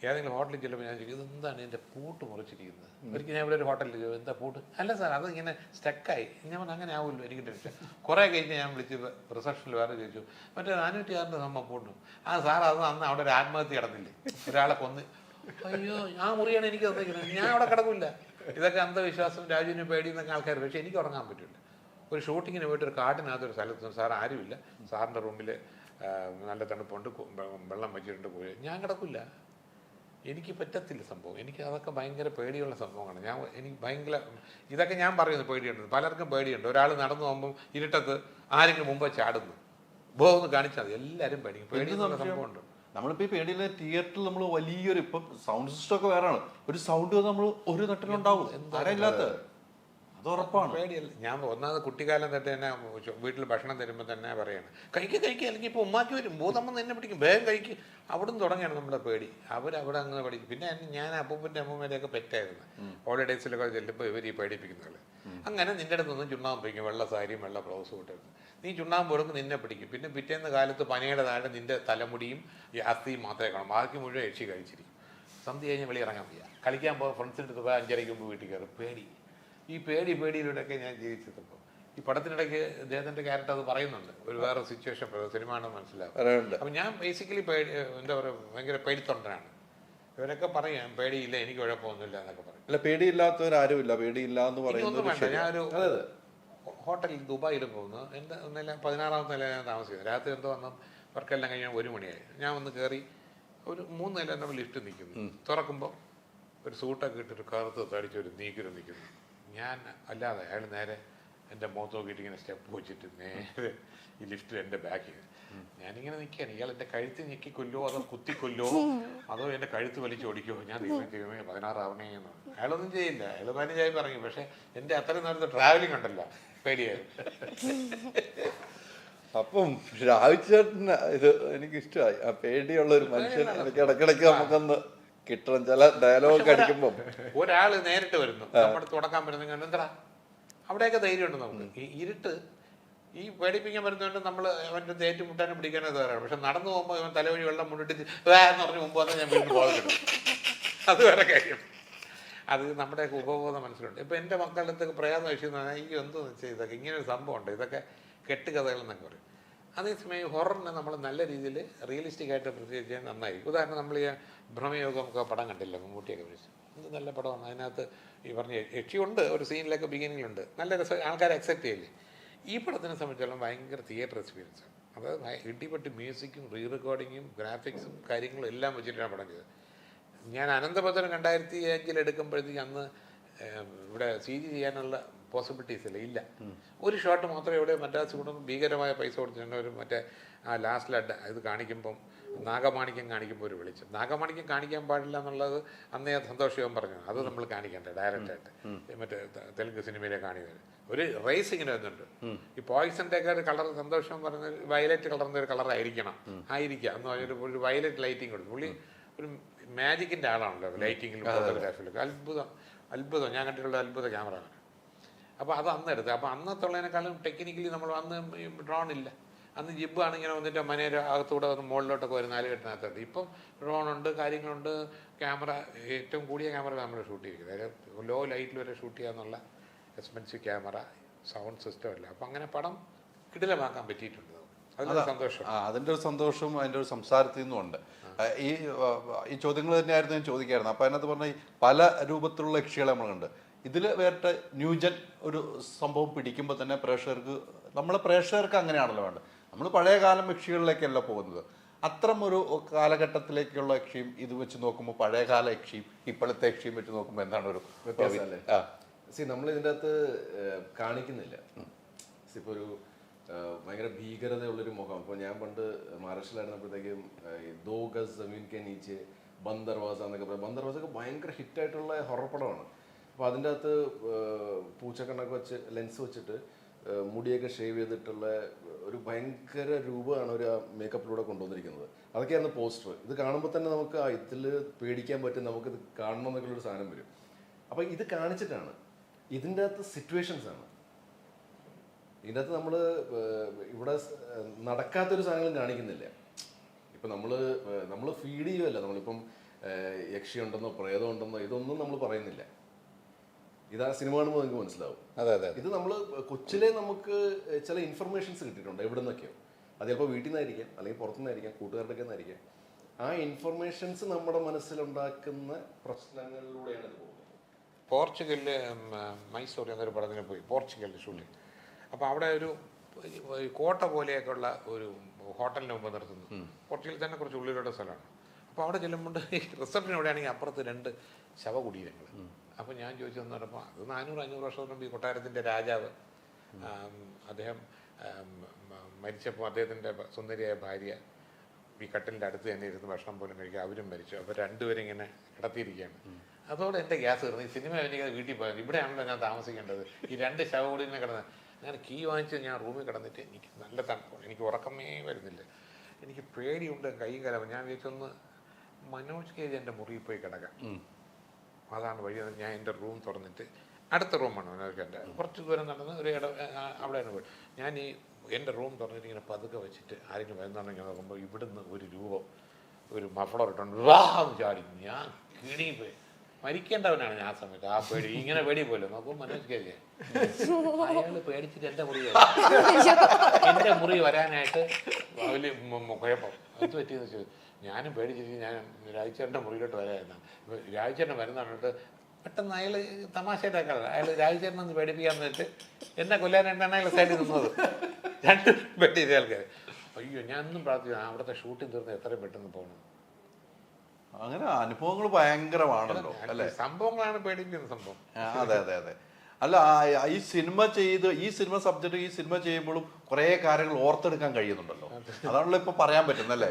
ഏതെങ്കിലും ഹോട്ടലിൽ ചെല്ലുമ്പോൾ ഞാൻ ചോദിക്കും, ഇതെന്താണ് എൻ്റെ പൂട്ട് മുറിച്ചിരിക്കുന്നത്? ഒരിക്കൽ ഞാൻ ഇവിടെ ഒരു ഹോട്ടലിൽ ചോദിച്ചു, എന്താ പൂട്ട്? അല്ല സാർ, അത് ഇങ്ങനെ സ്റ്റക്കായി. ഞാൻ പറഞ്ഞു അങ്ങനെ ആവുമല്ലോ, എനിക്ക് ടെൻഷൻ. കുറേ കഴിഞ്ഞ് ഞാൻ വിളിച്ച് റിസപ്ഷനിൽ വേറെ ചോദിച്ചു, മറ്റേ 406 സംഭവം പൂട്ടു. ആ സാർ, അത് അന്ന് അവിടെ ഒരു ആത്മഹത്യ കിടന്നില്ലേ, ഒരാളെ കൊന്ന്. അയ്യോ, ആ മുറിയാണ് എനിക്ക് തന്നിരിക്കുന്നത്, ഞാൻ അവിടെ കിടക്കില്ല. ഇതൊക്കെ അന്ധവിശ്വാസം, രാജുവിന് പേടി എന്നൊക്കെ ആൾക്കാർ. പക്ഷേ എനിക്ക് ഉറങ്ങാൻ പറ്റില്ല. ഒരു ഷൂട്ടിങ്ങിന് പോയിട്ട് ഒരു കാട്ടിനകത്തൊരു സ്ഥലത്ത് സാർ ആരുമില്ല, സാറിൻ്റെ റൂമിൽ നല്ല തണുപ്പുണ്ട്, വെള്ളം വെച്ചിട്ടുണ്ട്, പോയി ഞാൻ കിടക്കില്ല. എനിക്ക് പറ്റത്തില്ല സംഭവം. എനിക്ക് അതൊക്കെ ഭയങ്കര പേടിയുള്ള സംഭവമാണ്. എനിക്ക് ഭയങ്കര ഇതൊക്കെ ഞാൻ പറയുന്നത് പേടിയുണ്ട്. പലർക്കും പേടിയുണ്ട്. ഒരാൾ നടന്നു പോകുമ്പം ഇരുട്ടത്ത് ആരെങ്കിലും മുമ്പ് ചാടുന്നു, ബോന്ന് കാണിച്ചാൽ മതി, എല്ലാവരും പേടിക്കും. പേടിയുള്ള സംഭവമുണ്ട്. നമ്മളിപ്പോൾ ഈ പേടിയിലെ തിയേറ്ററിൽ നമ്മൾ വലിയൊരു ഇപ്പം സൗണ്ട് സിസ്റ്റം ഒക്കെ വേറെയാണ്. ഒരു സൗണ്ട് നമ്മൾ ഒരു നട്ടിലുണ്ടാവും, ആരയില്ലാത്ത അത് ഉറപ്പാണ്. പേടിയല്ല. ഞാൻ ഒന്നാമത് കുട്ടിക്കാലം തൊട്ട് തന്നെ വീട്ടിൽ ഭക്ഷണം തരുമ്പോൾ തന്നെ പറയാണ്, കഴിക്കുക അല്ലെങ്കിൽ ഇപ്പോൾ ഉമ്മാക്കി വരും, ഭൂതമ്മ എന്നെ പിടിക്കും, വേഗം കഴിക്കും. അവിടുന്ന് തുടങ്ങിയാണ് നമ്മുടെ പേടി. അവരവിടെ അങ്ങനെ പഠിക്കും. പിന്നെ ഞാൻ അപ്പൂപ്പൻ്റെ അമ്മൂമ്മേൻ്റെയൊക്കെ പെറ്റായിരുന്നു. ഹോളിഡേയ്സിലൊക്കെ ചെല്ലുമ്പോൾ ഇവർ ഈ പേടിപ്പിക്കുന്നവർ. അങ്ങനെ നിൻ്റെ അടുത്തൊന്നും ചുണ്ണാമ്പ് പിടിക്കും, വെള്ള സാരിയും വെള്ള ബ്ലൗസും ഇട്ടിരുന്നു. നീ ചുണ്ണാമ്പ് കൊടുക്കും, നിന്നെ പിടിക്കും. പിന്നെ പിറ്റേന്ന് കാലത്ത് പനിയുടെ താഴെ നിൻ്റെ തലമുടിയും ഈ അസ്ഥിയും മാത്രമേ കാണും, ബാക്കി മുഴുവൻ യക്ഷി കഴിച്ചിരിക്കും. സന്ധ്യ കഴിഞ്ഞ് വെളി ഇറങ്ങാൻ വയ്യ, കളിക്കാൻ പോകുക ഫ്രണ്ട്സിൻ്റെ അടുത്ത് പോയി 5:30 മുമ്പ് വീട്ടിൽ കയറും. പേടി. ഈ പേടിയിലൂടെയൊക്കെ ഞാൻ ജീവിച്ചപ്പോൾ ഈ പടത്തിനിടയ്ക്ക് അദ്ദേഹത്തിൻ്റെ ക്യാരക്ടർ അത് പറയുന്നുണ്ട്, ഒരു വേറെ സിറ്റുവേഷൻ സിനിമ ആണെന്ന് മനസ്സിലാവും. അപ്പം ഞാൻ ബേസിക്കലി എന്താ പറയുക, ഭയങ്കര പേടിത്തൊണ്ടനാണ്. ഇവരൊക്കെ പറയാം പേടിയില്ല, എനിക്ക് കുഴപ്പമൊന്നുമില്ല എന്നൊക്കെ പറയും. അല്ല, പേടിയില്ലാത്തവരാരുമില്ല, പേടിയില്ല എന്ന് പറയുന്നത്. ഞാനൊരു ഹോട്ടലിൽ ദുബായിൽ പോകുന്നു, എൻ്റെ 16ാമത്തെ നില ഞാൻ താമസിക്കുന്നത്. രാത്രി എന്തോ വന്നു വർക്കെല്ലാം കഴിഞ്ഞാൽ 1 മണിയായി. ഞാൻ വന്ന് കയറി ഒരു 3 നില നമ്മൾ ലിഫ്റ്റ് നിൽക്കുന്നു. തുറക്കുമ്പോൾ ഒരു സൂട്ടൊക്കെ ഇട്ടൊരു കറുത്ത് തടിച്ചൊരു നീക്കിരും നിൽക്കുന്നു. ഞാൻ അല്ലാതെ അയാൾ നേരെ എൻ്റെ മുഖത്ത് നോക്കിയിട്ട് ഇങ്ങനെ സ്റ്റെപ്പ് വെച്ചിട്ട് നേരെ ഈ ലിഫ്റ്റിൽ എൻ്റെ ബാക്കിൽ ഞാനിങ്ങനെ നിൽക്കുകയാണ്. ഇയാൾ എൻ്റെ കഴുത്ത് ഞെക്കിക്കൊല്ലോ, അതോ കുത്തിക്കൊല്ലോ, അതോ എൻ്റെ കഴുത്ത് വലിച്ചോടിക്കോ? ഞാൻ ദൈവമേ 16 ആവണേന്ന്. അയാളൊന്നും ചെയ്യില്ല, അയാൾ 15 ഇറങ്ങി. പക്ഷെ എൻ്റെ അത്രയും നേരത്തെ ട്രാവലിംഗ് ഉണ്ടല്ലോ, പേടിയായിരുന്നു. അപ്പം രാവിച്ചേട്ടന് ഇത് എനിക്കിഷ്ടമായി. ആ പേടിയുള്ള ഒരു മനുഷ്യൻ ഇടയ്ക്കിടയ്ക്ക് നമുക്കൊന്ന് കിട്ടണം. ചില ഡയലോഗ് അടിക്കുമ്പോൾ ഒരാൾ നേരിട്ട് വരുന്നു, നമ്മുടെ തുടക്കാൻ വരുന്ന എന്താ അവിടെയൊക്കെ ധൈര്യമുണ്ട് നമുക്ക്. ഈ ഇരുട്ട് ഈ പേടിപ്പിക്കാൻ വരുന്നതുകൊണ്ട് നമ്മൾ അവൻ്റെ തേറ്റുമുട്ടാനും പിടിക്കാനും തയ്യാറാണ്. പക്ഷെ നടന്നു പോകുമ്പോൾ ഇവൻ തലവഴി വെള്ളം മുന്നിട്ട് എന്ന് പറഞ്ഞ് മുമ്പ് വന്നാൽ ഞാൻ വീണ്ടും പോകണം. അത് വേറെ കാര്യം. അത് നമ്മുടെയൊക്കെ ഉപബോധം മനസ്സിലുണ്ട്. ഇപ്പം എൻ്റെ മക്കളുടെ അടുത്തൊക്കെ പ്രയാസം വെച്ചിരുന്ന എനിക്ക് എന്തെന്ന് വെച്ചാൽ ഇതൊക്കെ ഇങ്ങനൊരു സംഭവമുണ്ട്, ഇതൊക്കെ കെട്ടുകഥകൾ എന്നൊക്കെ പറയും. അതേസമയം ഹൊററിനെ നമ്മൾ നല്ല രീതിയിൽ റിയലിസ്റ്റിക് ആയിട്ട് പ്രത്യേകിച്ച് ചെയ്യാൻ നന്നായി. ഉദാഹരണം നമ്മൾ ഈ ഭ്രമയോഗം ഒക്കെ പടം കണ്ടില്ല, മമ്മൂട്ടിയൊക്കെ വിളിച്ചു, ഇത് നല്ല പടമാണ്. അതിനകത്ത് ഈ പറഞ്ഞ യക്ഷിയുണ്ട്, ഒരു സീനിലൊക്കെ ബിഗിനിങ്ങിലുണ്ട്, നല്ല രസം, ആൾക്കാരെ അക്സെപ്റ്റ് ചെയ്യില്ലേ. ഈ പടത്തിനെ സംബന്ധിച്ചോളം ഭയങ്കര തിയേറ്റർ എക്സ്പീരിയൻസാണ്. അതായത് ഇടിപെട്ട് മ്യൂസിക്കും റീ റെക്കോർഡിങ്ങും ഗ്രാഫിക്സും കാര്യങ്ങളും എല്ലാം വെച്ചിട്ടാണ് പടം ചെയ്തത്. ഞാൻ അനന്തപത്രം 2005 എടുക്കുമ്പോഴത്തേക്ക് അന്ന് ഇവിടെ CG ചെയ്യാനുള്ള പോസിബിലിറ്റീസ് ഇല്ല. ഒരു ഷോട്ട് മാത്രമേ ഇവിടെ മദ്രാസ് കൊണ്ടുവന്ന് ഭീകരമായ പൈസ കൊടുത്തിട്ടുണ്ട്. ഒരു മറ്റേ ആ ലാസ്റ്റിൽ ഇത് കാണിക്കുമ്പം നാഗമാണിക്യം കാണിക്കുമ്പോൾ ഒരു വെളിച്ചം. നാഗമാണിക്യം കാണിക്കാൻ പാടില്ല എന്നുള്ളത് അന്നേ സന്തോഷം പറഞ്ഞു. അത് നമ്മൾ കാണിക്കണ്ടേ ഡയറക്റ്റായിട്ട്. മറ്റേ തെലുങ്ക് സിനിമയിലെ കാണിക്കുന്നത് ഒരു റേസ് ഇങ്ങനെ വരുന്നുണ്ട്. ഈ പോയിസൻ്റെ ഒക്കെ ഒരു കളർ സന്തോഷം പറഞ്ഞ വയലറ്റ് കളറിൻ്റെ ഒരു കളർ ആയിരിക്കണം എന്ന് പറഞ്ഞൊരു ഒരു വയലറ്റ് ലൈറ്റിംഗ് കൊടുത്തു. പുള്ളി ഒരു മാജിക്കിൻ്റെ ആളാണല്ലോ ലൈറ്റിങ്ങിലും ഫോട്ടോഗ്രാഫിയിലൊക്കെ. അത്ഭുതം ഞാൻ കണ്ടിട്ടുള്ള അത്ഭുത ക്യാമറമാണ്. അപ്പോൾ അത് അന്ന് എടുത്തത്. അപ്പോൾ അന്നത്തുള്ളതിനേക്കാളും ടെക്നിക്കലി നമ്മൾ അന്ന് ഡ്രോൺ ഇല്ല. അന്ന് ജിബാണ് ഇങ്ങനെ വന്നിട്ട് മനേരെ അകത്തൂടെ വന്ന് മുകളിലോട്ടൊക്കെ ഒരു 4 കെട്ടിനകത്തുണ്ട്. ഇപ്പം ഡ്രോണുണ്ട്, കാര്യങ്ങളുണ്ട്, ക്യാമറ ഏറ്റവും കൂടിയ ക്യാമറ നമ്മൾ ഷൂട്ട് ചെയ്തിരിക്കുന്നത്. അതായത് ലോ ലൈറ്റിൽ വരെ ഷൂട്ട് ചെയ്യാന്നുള്ള എക്സ്പെൻസീവ് ക്യാമറ, സൗണ്ട് സിസ്റ്റം അല്ല. അപ്പം അങ്ങനെ പടം കിടിലമാക്കാൻ പറ്റിയിട്ടുണ്ട്. അതിൻ്റെ സന്തോഷം, അതിൻ്റെ ഒരു സന്തോഷവും അതിൻ്റെ ഒരു സംസാരത്തിൽ നിന്നുമുണ്ട്. ഈ ചോദ്യങ്ങൾ തന്നെയായിരുന്നു ഞാൻ ചോദിക്കായിരുന്നു. അപ്പോൾ അതിനകത്ത് പറഞ്ഞാൽ പല രൂപത്തിലുള്ള യക്ഷികളെ നമ്മളുണ്ട്. ഇതിൽ വേറെ ന്യൂജൻ ഒരു സംഭവം പിടിക്കുമ്പോൾ തന്നെ പ്രേക്ഷകർക്ക് അങ്ങനെയാണല്ലോ വേണ്ടത്. നമ്മൾ പഴയ കാലം യക്ഷികളിലേക്കല്ല പോകുന്നത്. അത്തരം ഒരു കാലഘട്ടത്തിലേക്കുള്ള യക്ഷിയും ഇത് വെച്ച് നോക്കുമ്പോൾ പഴയകാല യക്ഷിയും ഇപ്പോഴത്തെ യക്ഷിയും വെച്ച് നോക്കുമ്പോൾ എന്താണ് ഒരു വ്യത്യാസം? നമ്മൾ ഇതിൻ്റെ അകത്ത് കാണിക്കുന്നില്ല. ഇപ്പോൾ ഒരു ഭയങ്കര ഭീകരതയുള്ളൊരു മുഖം. ഇപ്പോൾ ഞാൻ പണ്ട് മഹാരാഷ്ട്രയിലായിരുന്നപ്പോഴത്തേക്കും ദോ ഗസ് ജമീൻ കെ നീച്ചെ, ബന്ദർവാസ എന്നൊക്കെ പറയും. ബന്ദർവാസൊക്കെ ഭയങ്കര ഹിറ്റായിട്ടുള്ള ഹൊറർ പടമാണ്. അപ്പോൾ അതിൻ്റെ അകത്ത് പൂച്ചക്കണ്ണൊക്കെ വെച്ച് ലെൻസ് വെച്ചിട്ട് മുടിയൊക്കെ ഷേവ് ചെയ്തിട്ടുള്ള ഒരു ഭയങ്കര രൂപമാണ് ഒരു മേക്കപ്പിലൂടെ കൊണ്ടുവന്നിരിക്കുന്നത്. അതൊക്കെയായിരുന്നു പോസ്റ്റർ. ഇത് കാണുമ്പോൾ തന്നെ നമുക്ക് ഇതിൽ പേടിക്കാൻ പറ്റും, നമുക്കിത് കാണണം എന്നൊക്കെയുള്ളൊരു സാധനം വരും. അപ്പോൾ ഇത് കാണിച്ചിട്ടാണ്. ഇതിൻ്റെ അകത്ത് സിറ്റുവേഷൻസ് ആണ്. ഇതിൻ്റെ അകത്ത് ഇവിടെ നടക്കാത്തൊരു സാധനങ്ങളും കാണിക്കുന്നില്ല. ഇപ്പം നമ്മൾ ഫീഡ് ചെയ്യുമല്ല. നമ്മളിപ്പം യക്ഷി ഉണ്ടെന്നോ പ്രേതം ഉണ്ടെന്നോ ഇതൊന്നും നമ്മൾ പറയുന്നില്ല. ഇതാ സിനിമ കാണുമ്പോൾ നിങ്ങൾക്ക് മനസ്സിലാവും. ഇത് നമ്മൾ കൊച്ചിലെ നമുക്ക് ചില ഇൻഫർമേഷൻസ് കിട്ടിയിട്ടുണ്ട് എവിടെ നിന്നൊക്കെയോ. അത് ചിലപ്പോൾ വീട്ടിൽ നിന്നായിരിക്കാം, അല്ലെങ്കിൽ പുറത്തുനിന്നായിരിക്കാം, കൂട്ടുകാരുടെ നിന്നായിരിക്കാം. ആ ഇൻഫർമേഷൻസ് നമ്മുടെ മനസ്സിലുണ്ടാക്കുന്ന പ്രശ്നങ്ങളിലൂടെയാണ് ഇത് പോകുന്നത്. പോർച്ചുഗലിൽ മൈസൂർ എന്നൊരു പടത്തിന് പോയി, പോർച്ചുഗലിൽ ഷൂട്ടിങ്. അപ്പോൾ അവിടെ ഒരു കോട്ട പോലെയൊക്കെയുള്ള ഒരു ഹോട്ടലിന് മുമ്പ് നിർത്തുന്നു. പോർച്ചുഗലിൽ തന്നെ കുറച്ച് ഉള്ളിലുള്ള സ്ഥലമാണ്. അപ്പോൾ അവിടെ ചെല്ലുമ്പോൾ ഈ റിസപ്ഷൻ എവിടെയാണെങ്കിൽ അപ്പുറത്ത് 2 ശവകുടീരങ്ങൾ. അപ്പോൾ ഞാൻ ചോദിച്ചതെന്ന് പറഞ്ഞപ്പോൾ അത് 400-500 വർഷം മുമ്പ് ഈ കൊട്ടാരത്തിൻ്റെ രാജാവ് അദ്ദേഹം മരിച്ചപ്പോൾ അദ്ദേഹത്തിൻ്റെ സുന്ദരിയായ ഭാര്യ ഈ കട്ടിലിൻ്റെ അടുത്ത് തന്നെ ഇരുന്ന് ഭക്ഷണം പോലും കഴിക്കുക, അവരും മരിച്ചു. അപ്പോൾ 2 പേരും ഇങ്ങനെ കിടത്തിയിരിക്കുകയാണ്. അതോടെ എൻ്റെ ഗ്യാസ് കയറുന്നു. ഈ സിനിമ എനിക്ക് വീട്ടിൽ പോയത് ഇവിടെയാണല്ലോ ഞാൻ താമസിക്കേണ്ടത്. ഈ 2 ശവകുടീരനെ കിടന്ന് അങ്ങനെ കീ വാങ്ങിച്ച് ഞാൻ റൂമിൽ കിടന്നിട്ട് എനിക്ക് നല്ല തണുപ്പാണ്, എനിക്ക് ഉറക്കമേ വരുന്നില്ല, എനിക്ക് പേടിയുണ്ട്, കൈ കലം. ഞാൻ വിചാരിച്ചൊന്ന് മനോജ് കേജ് എൻ്റെ മുറിയിൽ പോയി കിടക്കാം. അതാണ് വഴി. ഞാൻ എൻ്റെ റൂം തുറന്നിട്ട് അടുത്ത റൂമാണ് മനോജ് എൻ്റെ, കുറച്ച് ദൂരം നടന്ന് ഒരു അവിടെയാണ് പോയി. ഞാൻ എൻ്റെ റൂം തുറന്നിട്ട് ഇങ്ങനെ പതുക്കെ വെച്ചിട്ട് ആരെങ്കിലും വരുന്നുണ്ടെങ്കിൽ നോക്കുമ്പോൾ ഇവിടുന്ന് ഒരു രൂപം, ഒരു മഫളർ ഇട്ടുണ്ട്, ചാടി. ഞാൻ കിണിപ്പോയി, മരിക്കേണ്ടവനാണ് ഞാൻ ആ സമയത്ത്. ആ പേടി ഇങ്ങനെ പേടി പോലും നോക്കുമ്പോൾ മനോജ് കേജ് അയാൾ പേടിച്ചിട്ട് എൻ്റെ മുറി വരാനായിട്ട് വലിയ കുഴപ്പം. അത് പറ്റിയെന്ന് വെച്ചാൽ ഞാനും പേടിച്ചിട്ട് ഞാൻ രാജചേട്ടൻ്റെ മുറിയിലോട്ട് വരാമായിരുന്നു. രാജചേട്ടൻ വരുന്നതാണിട്ട് പെട്ടെന്ന് അയാൾ തമാശയായിട്ടൊക്കെ അയാൾ രാജചേട്ടനൊന്ന് പേടിപ്പിക്കാൻ വേണ്ടിയിട്ട് എന്നെ കൊല്ലാനായിട്ടാണ് അയാൾ സൈഡിൽ നിന്നത്. 2 പേടിയ ആൾക്കാർ. അയ്യോ, ഞാൻ ഒന്നും പ്രാർത്ഥിച്ചു അവിടുത്തെ ഷൂട്ടിംഗ് തീർന്ന് എത്രയും പെട്ടെന്ന് പോകണം. അങ്ങനെ അനുഭവങ്ങൾ ഭയങ്കരമാണല്ലോ അല്ലേ? സംഭവങ്ങളാണ് പേടിപ്പിക്കുന്ന സംഭവം. അതെ. അല്ല, ഈ സിനിമ സബ്ജക്റ്റ് ഈ സിനിമ ചെയ്യുമ്പോഴും കുറേ കാര്യങ്ങൾ ഓർത്തെടുക്കാൻ കഴിയുന്നുണ്ടല്ലോ. അതാണല്ലോ ഇപ്പൊ പറയാൻ പറ്റുന്നല്ലേ?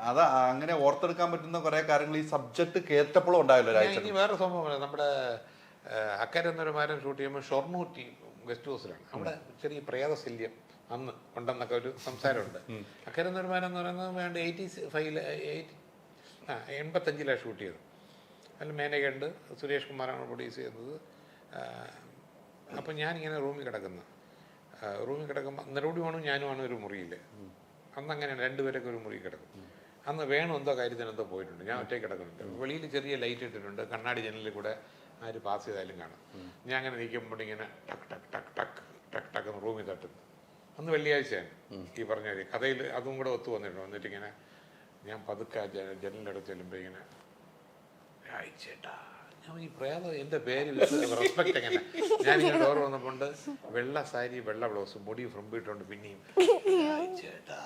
അതാ അങ്ങനെ ഓർത്തെടുക്കാൻ പറ്റുന്ന കുറെ കാര്യങ്ങൾ ഈ സബ്ജക്ട് കേട്ടപ്പോഴും ഉണ്ടായല്ലോ. ഇനി വേറെ സംഭവമാണ്. നമ്മുടെ അക്കരെ എന്നൊരു മരം ഷൂട്ട് ചെയ്യുമ്പോൾ ഷൊർണൂർ ഗസ്റ്റ് ഹൗസിലാണ്. അവിടെ ചെറിയ പ്രേതശല്യം അന്ന് ഉണ്ടെന്നൊക്കെ ഒരു സംസാരമുണ്ട്. അക്കരെ എന്നൊരു മരം എന്ന് പറയുന്നത് വേണ്ട 85-ലാണ് ഷൂട്ട് ചെയ്തത്. അതിൽ മേനകയുണ്ട്, സുരേഷ് കുമാറാണ് പ്രൊഡ്യൂസ് ചെയ്യുന്നത്. അപ്പം ഞാനിങ്ങനെ റൂമിൽ കിടക്കുമ്പോൾ നെടുപടിവാണും ഞാനുമാണ് ഒരു മുറിയിൽ. അന്ന് അങ്ങനെയാണ് 2 പേരൊക്കെ ഒരു മുറിയിൽ കിടക്കും. അന്ന് വേണം എന്തോ കാര്യത്തിന് എന്തോ പോയിട്ടുണ്ട്, ഞാൻ ഒറ്റയ്ക്ക് കിടക്കുന്നുണ്ട്. വെളിയിൽ ചെറിയ ലൈറ്റ് ഇട്ടിട്ടുണ്ട്, കണ്ണാടി ജനലിൽ കൂടെ ആര് പാസ് ചെയ്താലും കാണും. ഞാൻ അങ്ങനെ നിൽക്കുമ്പോൾ ഇങ്ങനെ ടക്ക് ടക്ക് ടക്ക് ടക്ക് ടക്ക് ടക്ക് എന്ന് റൂമിൽ തട്ടുന്നു. അന്ന് വെള്ളിയാഴ്ചയാണ് ഈ പറഞ്ഞ കഥയിൽ അതും കൂടെ ഒത്തു വന്നിട്ടുണ്ട്. വന്നിട്ടിങ്ങനെ ഞാൻ പതുക്കെ ജനലിനടുത്ത് ചെല്ലുമ്പോൾ ഇങ്ങനെ രായിച്ചേട്ടാ, ഞാൻ ഈ പ്രേതം എൻ്റെ പേര് റെസ്പെക്റ്റ് എങ്ങനെ. ഞാനിങ്ങനെ ഡോർ വന്നപ്പോണ്ട് വെള്ള സാരി, വെള്ള ബ്ലൗസ്, മുടി ഫ്രംപിട്ടുണ്ട്. പിന്നെയും രായിച്ചേട്ടാ,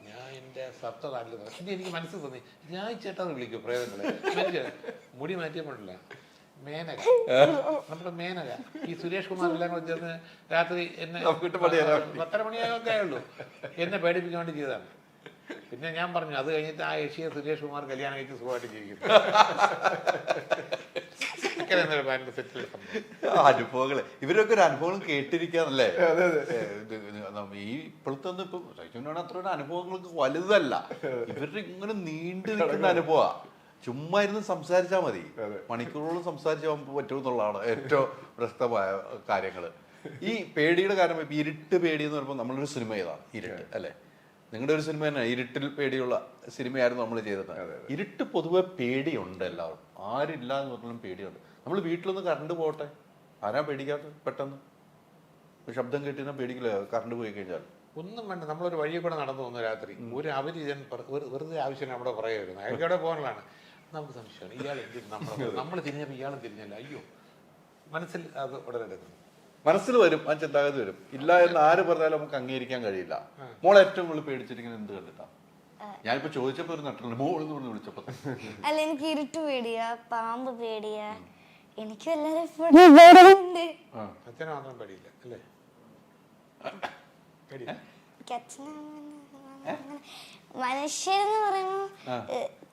ഞാൻ എൻ്റെ സപ്തനാട്ടിൽ പിന്നെ എനിക്ക് മനസ്സിൽ തോന്നി രായിച്ചേട്ടാ എന്ന് വിളിക്കും പ്രേതങ്ങളെ. മുടി മാറ്റിയപ്പോഴല്ല, മേനക, നമ്മുടെ മേനക, ഈ സുരേഷ് കുമാർ എല്ലാം കൂടെ ചേർന്ന് രാത്രി എന്നെ 10 മണിയൊക്കെ ആയുള്ളൂ എന്നെ പേടിപ്പിക്കാൻ വേണ്ടി ചെയ്തതാണ്. പിന്നെ ഞാൻ പറഞ്ഞു അത് കഴിഞ്ഞിട്ട് ആ യക്ഷിയെ സുരേഷ് കുമാർ കല്യാണം കഴിച്ച് സുഖമായിട്ട് ജീവിക്കുന്നു. അനുഭവങ്ങള് ഇവരൊക്കെ ഒരു അനുഭവങ്ങൾ കേട്ടിരിക്കാന്നല്ലേ. ഈ ഇപ്പോഴത്തെ ഒന്നും ഇപ്പൊ സൈജുവിനാണ് അത്ര അനുഭവങ്ങൾക്ക് വലുതല്ല, ഇവരുടെ ഇങ്ങനെ നീണ്ടു നിൽക്കുന്ന അനുഭവമാ. ചുമ്മാ ഇരുന്ന് സംസാരിച്ചാൽ മതി, മണിക്കൂറുകളും സംസാരിച്ചാൽ പറ്റുമെന്നുള്ളതാണ് ഏറ്റവും പ്രസക്തമായ കാര്യങ്ങള്. ഈ പേടിയുടെ കാരണം ഇപ്പൊ ഇരുട്ട് പേടി എന്ന് പറയുമ്പോൾ നമ്മളൊരു സിനിമ ചെയ്താണ് ഇരുട്ട് അല്ലെ. നിങ്ങളുടെ ഒരു സിനിമ തന്നെ ഇരുട്ടിൽ പേടിയുള്ള സിനിമയായിരുന്നു നമ്മൾ ചെയ്തത്. ഇരുട്ട് പൊതുവെ പേടിയുണ്ട് എല്ലാവരും, ആരില്ല എന്ന് പറഞ്ഞാലും പേടിയുണ്ട്. നമ്മൾ വീട്ടിലൊന്ന് കറണ്ട് പോട്ടെ, ആരാ പേടിക്കാത്ത? പെട്ടെന്ന് ശബ്ദം കേട്ടിരുന്നാൽ പേടിക്കില്ല കറണ്ട് പോയി കഴിഞ്ഞാൽ. ഒന്നും വേണ്ട, നമ്മളൊരു വഴിയിൽ കൂടെ നടന്നു പോകുന്ന രാത്രി ഒരു അപരിചിതൻ വെറുതെ ആവശ്യം നമ്മുടെ പറയുമായിരുന്നു, അയാൾക്കവിടെ പോകാനുള്ളതാണ്. നമുക്ക് സംശയമാണ് ഇയാൾ എന്തിനും നമ്മൾ തിരിഞ്ഞപ്പോൾ ഇയാളും തിരിഞ്ഞല്ല, അയ്യോ മനസ്സിൽ അത് ഉടലെടുക്കുന്നു. മനസ്സിൽ വരും, ആ ചിന്താഗതി വരും. ഇല്ല എന്ന് ആര് പറഞ്ഞാലും നമുക്ക് അംഗീകരിക്കാൻ കഴിയില്ല. മോളെ ഏറ്റവും കൂടുതൽ പേടിച്ചിരിക്കുന്നത് എന്ത് കണ്ടിട്ടാ? ഞാനിപ്പോ ചോദിച്ചപ്പോ ഒരു നട്ടില്ല, മോളെന്ന് പറഞ്ഞ് വിളിച്ചപ്പോ. അല്ല, എനിക്ക് ഇരുട്ട് പേടിയാ, പാമ്പ് പേടിയാ, എനിക്ക് എല്ലാവരും അച്ഛനെ മാത്രം പേടിയില്ല അല്ലേ? മനുഷ്യരെന്ന് പറയുമ്പോ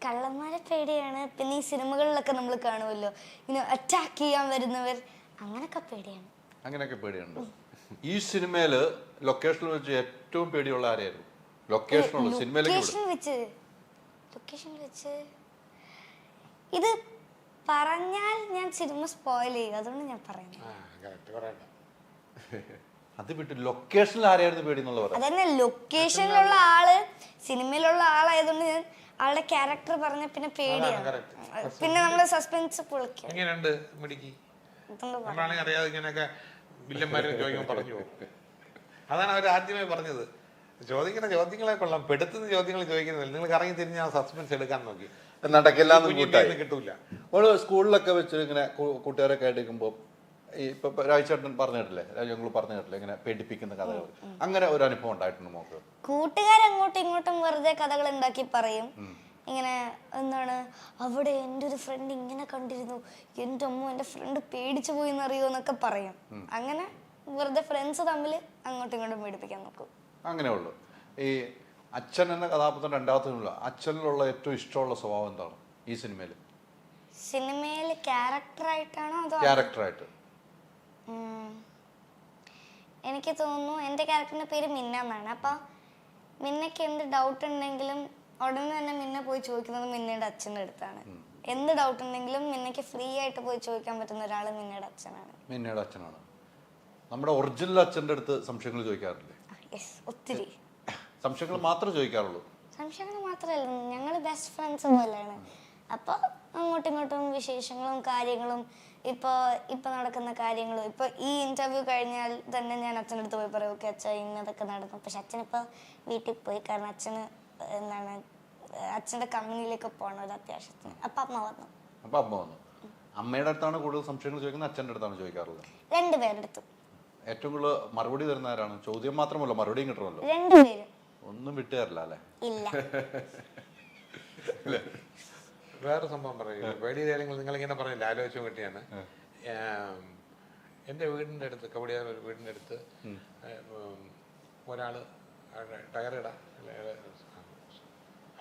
കള്ളന്മാരെ പേടിയാണ്. പിന്നെ ഈ സിനിമകളിലൊക്കെ നമ്മൾ കാണുമല്ലോ ഇങ്ങനെ അറ്റാക്ക് ചെയ്യാൻ വരുന്നവർ, അങ്ങനൊക്കെ പേടിയാണ്. അങ്ങനെയൊക്കെ പേടിയുണ്ട്. ഈ സിനിമയില് ലൊക്കേഷനിൽ വെച്ച് ഏറ്റവും പേടിയുള്ള ആരെയായിരുന്നു? ലൊക്കേഷനുള്ള സിനിമയിലേക്ക് വെച്ച് ഇത് പറഞ്ഞാൽ ഞാൻ സിനിമ സ്പോയിൽ ചെയ്യും, അതുകൊണ്ട് ഞാൻ പറയുന്നത്. അത് വിട്ട് ലൊക്കേഷനിൽ ആരെയായിരുന്നു പേടി എന്നുള്ളത്? അതന്നെ, ലൊക്കേഷനിലുള്ള ആള് സിനിമയിലുള്ള ആളായതുകൊണ്ട് ഞാൻ ആളുടെ ക്യാരക്ടർ പറഞ്ഞ പിന്നെ പേടിയാണ്. പിന്നെ നമ്മള് സസ്പെൻസ് പൊളിക്കും. എങ്ങനെയുണ്ട് മിടുക്കി? നമ്മളാണെങ്കിൽ അറിയാതെ ഇങ്ങനെയൊക്കെ വില്ലന്മാരെ ചോദിക്കുമ്പോൾ പറഞ്ഞു പോകും. അതാണ് അവർ ആദ്യമേ പറഞ്ഞത്, ചോദിക്കുന്ന ചോദ്യങ്ങളെ കൊള്ളാം, പെടുത്തുന്ന ചോദ്യങ്ങൾ ചോദിക്കുന്നില്ല, നിങ്ങൾ കറങ്ങി തിരിഞ്ഞ് ആ സസ്പെൻസ് എടുക്കാൻ നോക്കി കിട്ടൂല. ഓള് സ്കൂളിലൊക്കെ വെച്ച് ഇങ്ങനെ കൂട്ടുകാരൊക്കെ ആയിട്ടിരിക്കുമ്പോൾ ഈ ഇപ്പൊ രാജേട്ടൻ പറഞ്ഞു കേട്ടില്ലേ, ഞങ്ങൾ പറഞ്ഞു കേട്ടില്ലേ ഇങ്ങനെ പേടിപ്പിക്കുന്ന കഥകൾ, അങ്ങനെ ഒരു അനുഭവം ഉണ്ടായിട്ടുണ്ട് മോക്ക്? കൂട്ടുകാരങ്ങോട്ടും ഇങ്ങോട്ടും വെറുതെ കഥകൾ ഉണ്ടാക്കി പറയും. ഇങ്ങനെ എന്താണ്, അവിടെ എൻ്റെ ഒരു ഫ്രണ്ട് ഇങ്ങനെ കണ്ടിരുന്നു, എൻ്റെ അമ്മ എൻ്റെ ഫ്രണ്ട് പേടിച്ചു പോയി എന്നറിയോ എന്നൊക്കെ പറയും. അങ്ങനെ വെറുതെ ഫ്രണ്ട്സ് തമ്മിൽ അങ്ങോട്ടും ഇങ്ങോട്ടും പേടിപ്പിക്കാൻ നോക്കും. അങ്ങനെ ഉള്ളു. ഈ അച്ഛൻ എന്ന കഥാപാത്രം രണ്ടാമത്തിനുള്ള അച്ഛനിലുള്ള ഏറ്റവും ഇഷ്ടമുള്ള സ്വഭാവം എന്താണ് ഈ സിനിമയില്? സിനിമയില് ക്യാരക്ടറായിട്ടാണോ അതോ? ക്യാരക്ടറായിട്ട്. എനിക്ക് തോന്നുന്നു എൻ്റെ ക്യാരക്ടറിന്റെ പേര് മിന്ന എന്നാണ്. അപ്പൊ മിന്നയ്ക്ക് എന്ത് ഡൗട്ട് ഉണ്ടെങ്കിലും ഉടനെ തന്നെ മിന്ന പോയി ചോദിക്കുന്നത് മിന്നയുടെ അച്ഛൻ്റെ അടുത്താണ്. എന്ത് ഡൗട്ട് ഉണ്ടെങ്കിലും മിന്നയ്ക്ക് ഫ്രീ ആയിട്ട് പോയി ചോദിക്കാൻ പറ്റുന്ന ഒരാൾ മിന്നയുടെ അച്ഛനാണ്. മിന്നയുടെ അച്ഛനാണ്. നമ്മുടെ ഒറിജിനൽ അച്ഛൻ്റെ അടുത്ത് സംശയങ്ങൾ ചോദിക്കാറില്ലേ? ഒത്തിരി സംശയങ്ങൾ മാത്രമേ ചോദിക്കാറുള്ളൂ? സംശയങ്ങൾ മാത്രമല്ല, ഞങ്ങൾ ബെസ്റ്റ് ഫ്രണ്ട്സ് പോലെയാണ്. അപ്പോൾ അങ്ങോട്ടും ഇങ്ങോട്ടും വിശേഷങ്ങളും കാര്യങ്ങളും ഇപ്പൊ നടക്കുന്ന കാര്യങ്ങളും, ഇപ്പൊ ഈ ഇന്റർവ്യൂ കഴിഞ്ഞാൽ തന്നെ ഞാൻ അച്ഛൻ്റെ അടുത്ത് പോയി പറയും, ഓക്കെ അച്ഛൻ ഇന്നതൊക്കെ നടന്നു. പക്ഷെ അച്ഛനിപ്പോൾ വീട്ടിൽ പോയി, കാരണം അച്ഛന് എന്താണ് അച്ഛൻ്റെ കമ്പനിയിലേക്ക് പോകണം ഒരു അത്യാവശ്യത്തിന്. അപ്പൊ അമ്മ വന്നു. അമ്മയുടെ അടുത്താണ് കൂടുതൽ സംശയങ്ങൾ ചോദിക്കുന്നത്, അച്ഛൻ്റെ അടുത്താണ് ചോദിക്കാറുള്ളത്? രണ്ടുപേരുടെ അടുത്തും. ഏറ്റവും കൂടുതൽ മറുപടി തരുന്ന ആരാണ്? ചോദ്യം മാത്രമല്ല, മറുപടിയും കിട്ടണമല്ലോ. രണ്ടുപേരും ഒന്നും വിട്ടുതരില്ല അല്ലേ? ഇല്ല. വേറെ സംഭവം പറയില്ല, പേടി കാര്യങ്ങൾ നിങ്ങളിങ്ങനെ പറഞ്ഞില്ല, ആലോചിച്ചു കിട്ടിയാണ്. എൻ്റെ വീടിൻ്റെ അടുത്ത്, കവടിയാർ ഒരു വീടിൻ്റെ അടുത്ത് ഒരാൾ ടയറിട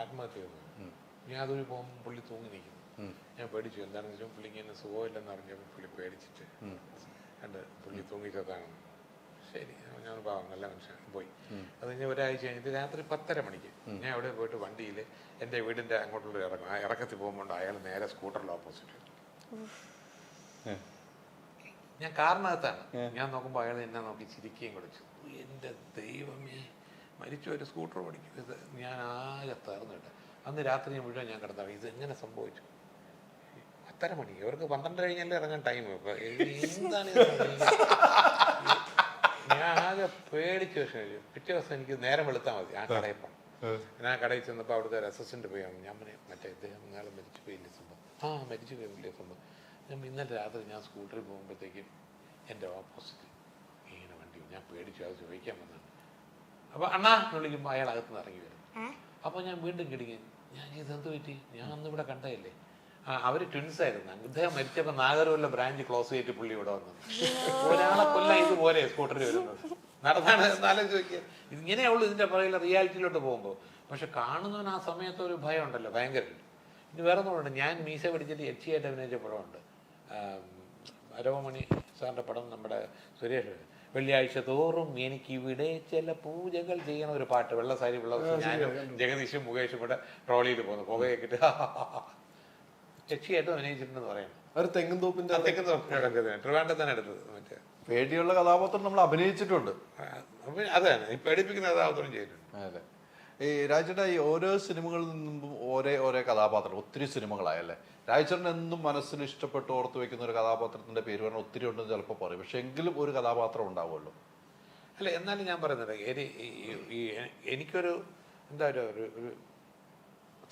ആത്മഹത്യ ചെയ്തു. ഞാൻ അതൊരു പോകുമ്പോൾ പുള്ളി തൂങ്ങി നിൽക്കുന്നു. ഞാൻ പേടിച്ചു, എന്താണെന്ന് വെച്ചാൽ പുള്ളിക്ക് എന്നെ സുഖമില്ലെന്ന് അറിഞ്ഞപ്പോൾ പുള്ളി പേടിച്ചിട്ട് കണ്ട് പുള്ളി തൂങ്ങിച്ചതാണ്. ശരി, ഞാൻ പാവം നല്ല മനുഷ്യൻ പോയി. അത് കഴിഞ്ഞ് ഒരാഴ്ച കഴിഞ്ഞിട്ട് രാത്രി 10:30 മണിക്ക് ഞാൻ അവിടെ പോയിട്ട് വണ്ടിയിൽ എൻ്റെ വീടിൻ്റെ അങ്ങോട്ടുള്ള ഇറക്കത്തിൽ പോകുമ്പോൾ അയാൾ നേരെ സ്കൂട്ടറിൽ ഓപ്പോസിറ്റ്. ഞാൻ കാറിനകത്താണ്. ഞാൻ നോക്കുമ്പോൾ അയാൾ എന്നെ നോക്കി ചിരിക്കുകയും കൊടുത്തു. എൻ്റെ ദൈവമേ, മരിച്ചു ഒരു സ്കൂട്ടർ പഠിക്കുന്നത്. ഞാൻ ആകെ തകർന്നിട്ട് അന്ന് രാത്രി മുഴുവൻ ഞാൻ കിടന്നാണ്, ഇത് എങ്ങനെ സംഭവിച്ചു? 10:30 മണി, അവർക്ക് 12 കഴിഞ്ഞല്ലേ ഇറങ്ങാൻ ടൈം. എന്താണ് ഞാൻ ആകെ പേടിച്ച് വിഷമിച്ചു. പിറ്റേ ദിവസം എനിക്ക് നേരം വെളുത്താൽ മതി ആ കടയിൽ പോകണം. ഞാൻ കടയിൽ ചെന്നപ്പോൾ അവിടുത്തെ ഒരു അസിസ്റ്റന്റ് പോയി, ഞാൻ മറ്റേ ഇദ്ദേഹം നാളെ മരിച്ചു പോയില്ലേ സംഭവം? മരിച്ചു പോയില്ലേ സംഭവം. ഞാൻ ഇന്നലെ രാത്രി ഞാൻ സ്കൂട്ടറിൽ പോകുമ്പോഴത്തേക്കും എൻ്റെ ഓപ്പോസിറ്റ് ഇങ്ങനെ വണ്ടി, ഞാൻ പേടിച്ചു, അത് ചോദിക്കാൻ വന്നതാണ്. അപ്പോൾ അണ്ണാ എന്ന് വിളിക്കുമ്പോൾ അയാൾ അകത്തുനിന്ന് ഇറങ്ങി വരും. അപ്പോൾ ഞാൻ വീണ്ടും കിടങ്ങി, ഞാൻ ഇതെന്ത് പറ്റി? ഞാൻ അന്ന് ഇവിടെ കണ്ടതല്ലേ. അവർ ട്വിൻസ് ആയിരുന്നു. ഇദ്ദേഹം മരിച്ചപ്പോൾ നാഗർകോവിലെ ബ്രാഞ്ച് ക്ലോസ് ചെയ്തിട്ട് പുള്ളി ഇവിടെ വന്നത്. ഒരാളെ കൊല്ലം ഇതുപോലെ സ്കൂട്ടറിൽ വരുന്നത് നടന്നാണ്. എന്നാലും ചോദിക്കുക, ഇങ്ങനെയുള്ളൂ ഇതിൻ്റെ പുറകിലെ റിയാലിറ്റിയിലോട്ട് പോകുമ്പോൾ. പക്ഷെ കാണുന്നവന് ആ സമയത്ത് ഒരു ഭയം ഉണ്ടല്ലോ, ഭയങ്കര. ഇനി വേറെ ഒന്നുമുണ്ട്, ഞാൻ മീശ പിടിച്ചിട്ട് യക്ഷിയായിട്ട് അഭിനയിച്ച പടമുണ്ട്, അരവമണി സാറിൻ്റെ പടം, നമ്മുടെ സുരേഷ്. വെള്ളിയാഴ്ച തോറും എനിക്കിവിടെ ചില പൂജകൾ ചെയ്യണ ഒരു പാട്ട്, വെള്ള സാരി ബ്ലൗസ്, ഞാനും ജഗദീഷും മുകേഷും കൂടെ ട്രോളിയിൽ പോകുന്നു, പുകയൊക്കെ ഇട്ട് യക്ഷിയായിട്ടും അഭിനയിച്ചിട്ടുണ്ടെന്ന് പറയുന്നത്. ഒരു തെങ്ങും തോപ്പിന്റെ ട്രിവാൻഡ്രത്ത് തന്നെ എടുത്തത്. മറ്റേ പേടിയുള്ള കഥാപാത്രം നമ്മൾ അഭിനയിച്ചിട്ടുണ്ട്. അതാണ് ഈ പേടിപ്പിക്കുന്ന കഥാപാത്രം ചെയ്തിട്ടുണ്ട്. അതെ. ഈ രാജേട്ടാ, ഈ ഓരോ സിനിമകളിൽ നിന്നും ഓരോ കഥാപാത്രം, ഒത്തിരി സിനിമകളായല്ലേ. രാജേട്ടൻ എന്നും മനസ്സിൽ ഇഷ്ടപ്പെട്ട് ഓർത്ത് വെക്കുന്ന ഒരു കഥാപാത്രത്തിന്റെ പേര് പറഞ്ഞാൽ ഒത്തിരി ഉണ്ടെന്ന് ചിലപ്പോൾ പറയും, പക്ഷെ എങ്കിലും ഒരു കഥാപാത്രം ഉണ്ടാവുമല്ലോ. അല്ല, എന്നാലും ഞാൻ പറയുന്നത് എനിക്കൊരു എന്താ ഒരു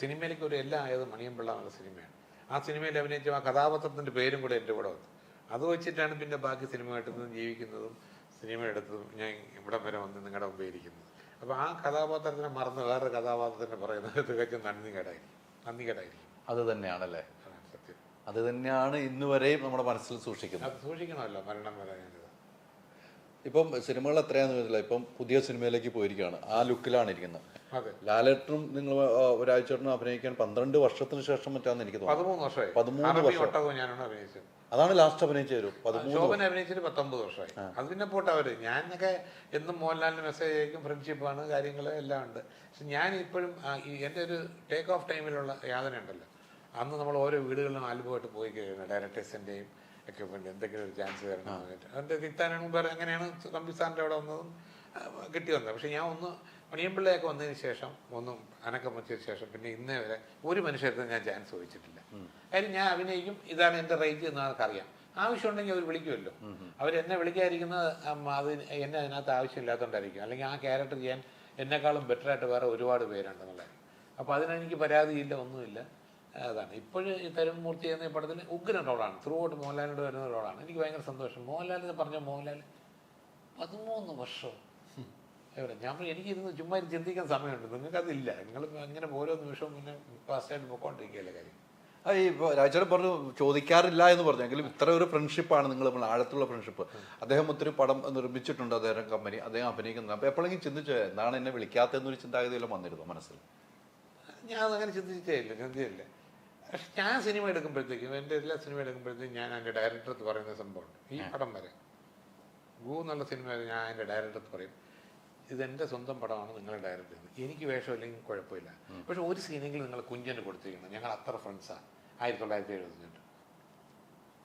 സിനിമയിലേക്ക് ഒരു എല്ലാം ആയത് മണിയമ്പിള്ള എന്നുള്ള സിനിമയാണ്. ആ സിനിമയിൽ അഭിനയിച്ച ആ കഥാപാത്രത്തിന്റെ പേരും കൂടെ എൻ്റെ കൂടെ വന്നു. അത് വെച്ചിട്ടാണ് പിന്നെ ബാക്കി സിനിമയായിട്ട് ജീവിക്കുന്നതും സിനിമ എടുത്തതും ഞാൻ ഇവിടം വരെ വന്ന് നിങ്ങളുടെ മുമ്പേ ഇരിക്കുന്നത്. അപ്പോൾ ആ കഥാപാത്രത്തിനെ മറന്ന് വേറൊരു കഥാപാത്രത്തിനെ പറയുന്നത് തികച്ചും നന്ദികേടായിരിക്കും. അത് തന്നെയാണല്ലേ, സത്യം. അത് തന്നെയാണ് ഇന്ന് വരെയും നമ്മുടെ മനസ്സിൽ സൂക്ഷിക്കുന്നത്. അത് സൂക്ഷിക്കണമല്ലോ, മരണം വരെ. ഇപ്പം സിനിമകൾ എത്രയാന്ന് ചോദിച്ചില്ല, ഇപ്പം പുതിയ സിനിമയിലേക്ക് പോയിരിക്കുകയാണ്, ആ ലുക്കിലാണ് ഇരിക്കുന്നത്. അതെ, ലാലേട്ടനും നിങ്ങൾ ഒരാഴ്ചേട്ടനും അഭിനയിക്കാൻ 12 വർഷത്തിന് ശേഷം മറ്റാന്ന് എനിക്ക് തോന്നുന്നു. 13 വർഷമായി. 13 വർഷം ഞാനാണ് അഭിനയിച്ചത്. അതാണ് ലാസ്റ്റ് അഭിനയിച്ച ഒരു 13. ശോഭന അഭിനയിച്ചിട്ട് 19 വർഷമായി. അത് പിന്നെ പോട്ടെ, അവര് ഞാനൊക്കെ എന്നും മോഹൻലാലിന് മെസ്സേജ് അയക്കും, ഫ്രണ്ട്ഷിപ്പാണ്, കാര്യങ്ങൾ എല്ലാം ഉണ്ട്. പക്ഷെ ഞാൻ ഇപ്പോഴും എൻ്റെ ഒരു ടേക്ക് ഓഫ് ടൈമിലുള്ള യാതന ഉണ്ടല്ലോ, അന്ന് നമ്മൾ ഓരോ വീടുകളിലും ആൽബമായിട്ട് പോയി കഴിയുന്നത് ഡയറക്ടേഴ്സിൻ്റെയും ഒക്കെ വേണ്ടി എന്തെങ്കിലും ഒരു ചാൻസ് തരണം. അതിൻ്റെ തിത്താനും വേറെ അങ്ങനെയാണ് തമ്പി സാറിൻ്റെ അവിടെ വന്നതും കിട്ടി വന്നത്. പക്ഷെ ഞാൻ മണിയമ്പിള്ളയൊക്കെ വന്നതിന് ശേഷം ഒന്നും അനക്കം വെച്ചതിന് ശേഷം പിന്നെ ഇന്നേ വരെ ഒരു മനുഷ്യർക്കും ഞാൻ ചാൻസ് ചോദിച്ചിട്ടില്ല. കാര്യം ഞാൻ അഭിനയിക്കും, ഇതാണ് എൻ്റെ റേറ്റ് എന്ന് അവർക്കറിയാം. ആവശ്യമുണ്ടെങ്കിൽ അവർ വിളിക്കുമല്ലോ. അവരെന്നെ വിളിക്കാതിരിക്കുന്നത് അത് എന്നെ അതിനകത്ത് ആവശ്യമില്ലാത്തതുകൊണ്ടായിരിക്കും, അല്ലെങ്കിൽ ആ ക്യാരക്ടർ ചെയ്യാൻ എന്നെക്കാളും ബെറ്ററായിട്ട് വേറെ ഒരുപാട് പേരുണ്ടെന്നുള്ളത്. അപ്പോൾ അതിനെനിക്ക് പരാതിയില്ല, ഒന്നുമില്ല. അതാണ് ഇപ്പോഴും ഈ തരുൺമൂർത്തി എന്ന പടത്തിൽ ഉഗ്രൻ റോളാണ്, ത്രൂ ഔട്ട് മോഹൻലാലിനോട് വരുന്ന റോളാണ്. എനിക്ക് ഭയങ്കര സന്തോഷം. മോഹൻലാലിന് പറഞ്ഞ മോഹൻലാൽ 13 വർഷം എവിടെ ഞാൻ എനിക്കിരുന്ന് ചുമ്മാ ചിന്തിക്കാൻ സമയമുണ്ട്, നിങ്ങൾക്കതില്ല. നിങ്ങൾ അങ്ങനെ ഓരോ നിമിഷവും പിന്നെ ഫാസ്റ്റായിട്ട് പോയിക്കൊണ്ടിരിക്കുകയല്ലേ കാര്യം. ഈ രാജേട്ടൻ പറഞ്ഞു ചോദിക്കാറില്ല എന്ന് പറഞ്ഞു, എങ്കിലും ഇത്ര ഒരു ഫ്രണ്ട്ഷിപ്പാണ് നിങ്ങൾ ആഴത്തുള്ള ഫ്രണ്ട്ഷിപ്പ്. അദ്ദേഹം ഒത്തിരി പടം നിർമ്മിച്ചിട്ടുണ്ട്, അദ്ദേഹം കമ്പനി, അദ്ദേഹം അഭിനയിക്കുന്നത്. അപ്പോൾ എപ്പോഴെങ്കിലും ചിന്തിച്ചോ എന്താണ് എന്നെ വിളിക്കാത്തതെന്നൊരു ചിന്താഗതിയെല്ലാം വന്നിരുന്നു മനസ്സിൽ? ഞാൻ അതങ്ങനെ ചിന്തിച്ചില്ല. പക്ഷെ ഞാൻ സിനിമ എടുക്കുമ്പോഴത്തേക്കും, എൻ്റെ എല്ലാ സിനിമ എടുക്കുമ്പോഴത്തേക്കും ഞാൻ എൻ്റെ ഡയറക്ടർക്ക് പറയുന്ന സംഭവമുണ്ട്. ഈ പടം വരെ ഗൂ എന്നുള്ള സിനിമ ഞാൻ എൻ്റെ ഡയറക്ടർക്ക് പറയും, ഇതെൻ്റെ സ്വന്തം പടമാണ്, നിങ്ങളെ ഡയറക്റ്റ് ചെയ്യുന്നത്, എനിക്ക് വേഷമില്ലെങ്കിൽ കുഴപ്പമില്ല, പക്ഷെ ഒരു സീനെങ്കിലും നിങ്ങൾ കുഞ്ഞന് കൊടുത്തിരിക്കണം, ഞങ്ങൾ അത്ര ഫ്രണ്ട്സാണ് 1978.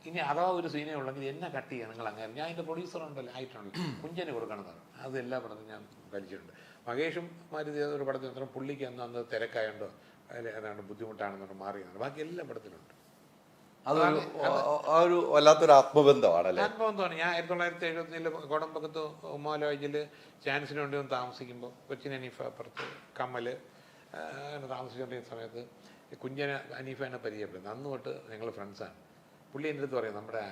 ഇനി അഥവാ ഒരു സീനേ ഉള്ളെങ്കിൽ എന്നെ കട്ട് ചെയ്യുക നിങ്ങൾ അങ്ങനെ, ഞാൻ എൻ്റെ പ്രൊഡ്യൂസർ ഉണ്ടല്ലോ ആയിട്ടുണ്ടല്ലോ, കുഞ്ഞന് കൊടുക്കണമെന്നാണ്. അത് എല്ലാ പടത്തിലും ഞാൻ വലിച്ചിട്ടുണ്ട്. മഹേഷും മാരുതി ഒരു പടത്തിൽ മാത്രം പുള്ളിക്ക് അന്ന് തിരക്കായോണ്ടോ അതിൽ ഏതാണ്ട് ബുദ്ധിമുട്ടാണെന്നോ മാറിയാണ്, ബാക്കി എല്ലാ പടത്തിലുണ്ട്. അതൊരു വല്ലാത്തൊരു ആത്മബന്ധമാണല്ലേ? ആത്മബന്ധമാണ്. ഞാൻ 1977 കോടമ്പക്കത്ത് ഉമ്മാലോജിൽ ചാൻസിന് വേണ്ടി ഒന്ന് താമസിക്കുമ്പോൾ കൊച്ചിൻ അനീഫ അപ്പുറത്ത് കമ്മൽ അങ്ങനെ താമസിച്ചുകൊണ്ടിരിക്കുന്ന സമയത്ത് കുഞ്ഞന് അനീഫ എന്നെ പരിചയപ്പെടുന്നത്. അന്ന് തൊട്ട് ഞങ്ങൾ ഫ്രണ്ട്സാണ്. പുള്ളി എൻ്റെ അടുത്ത് പറയും, നമ്മുടെ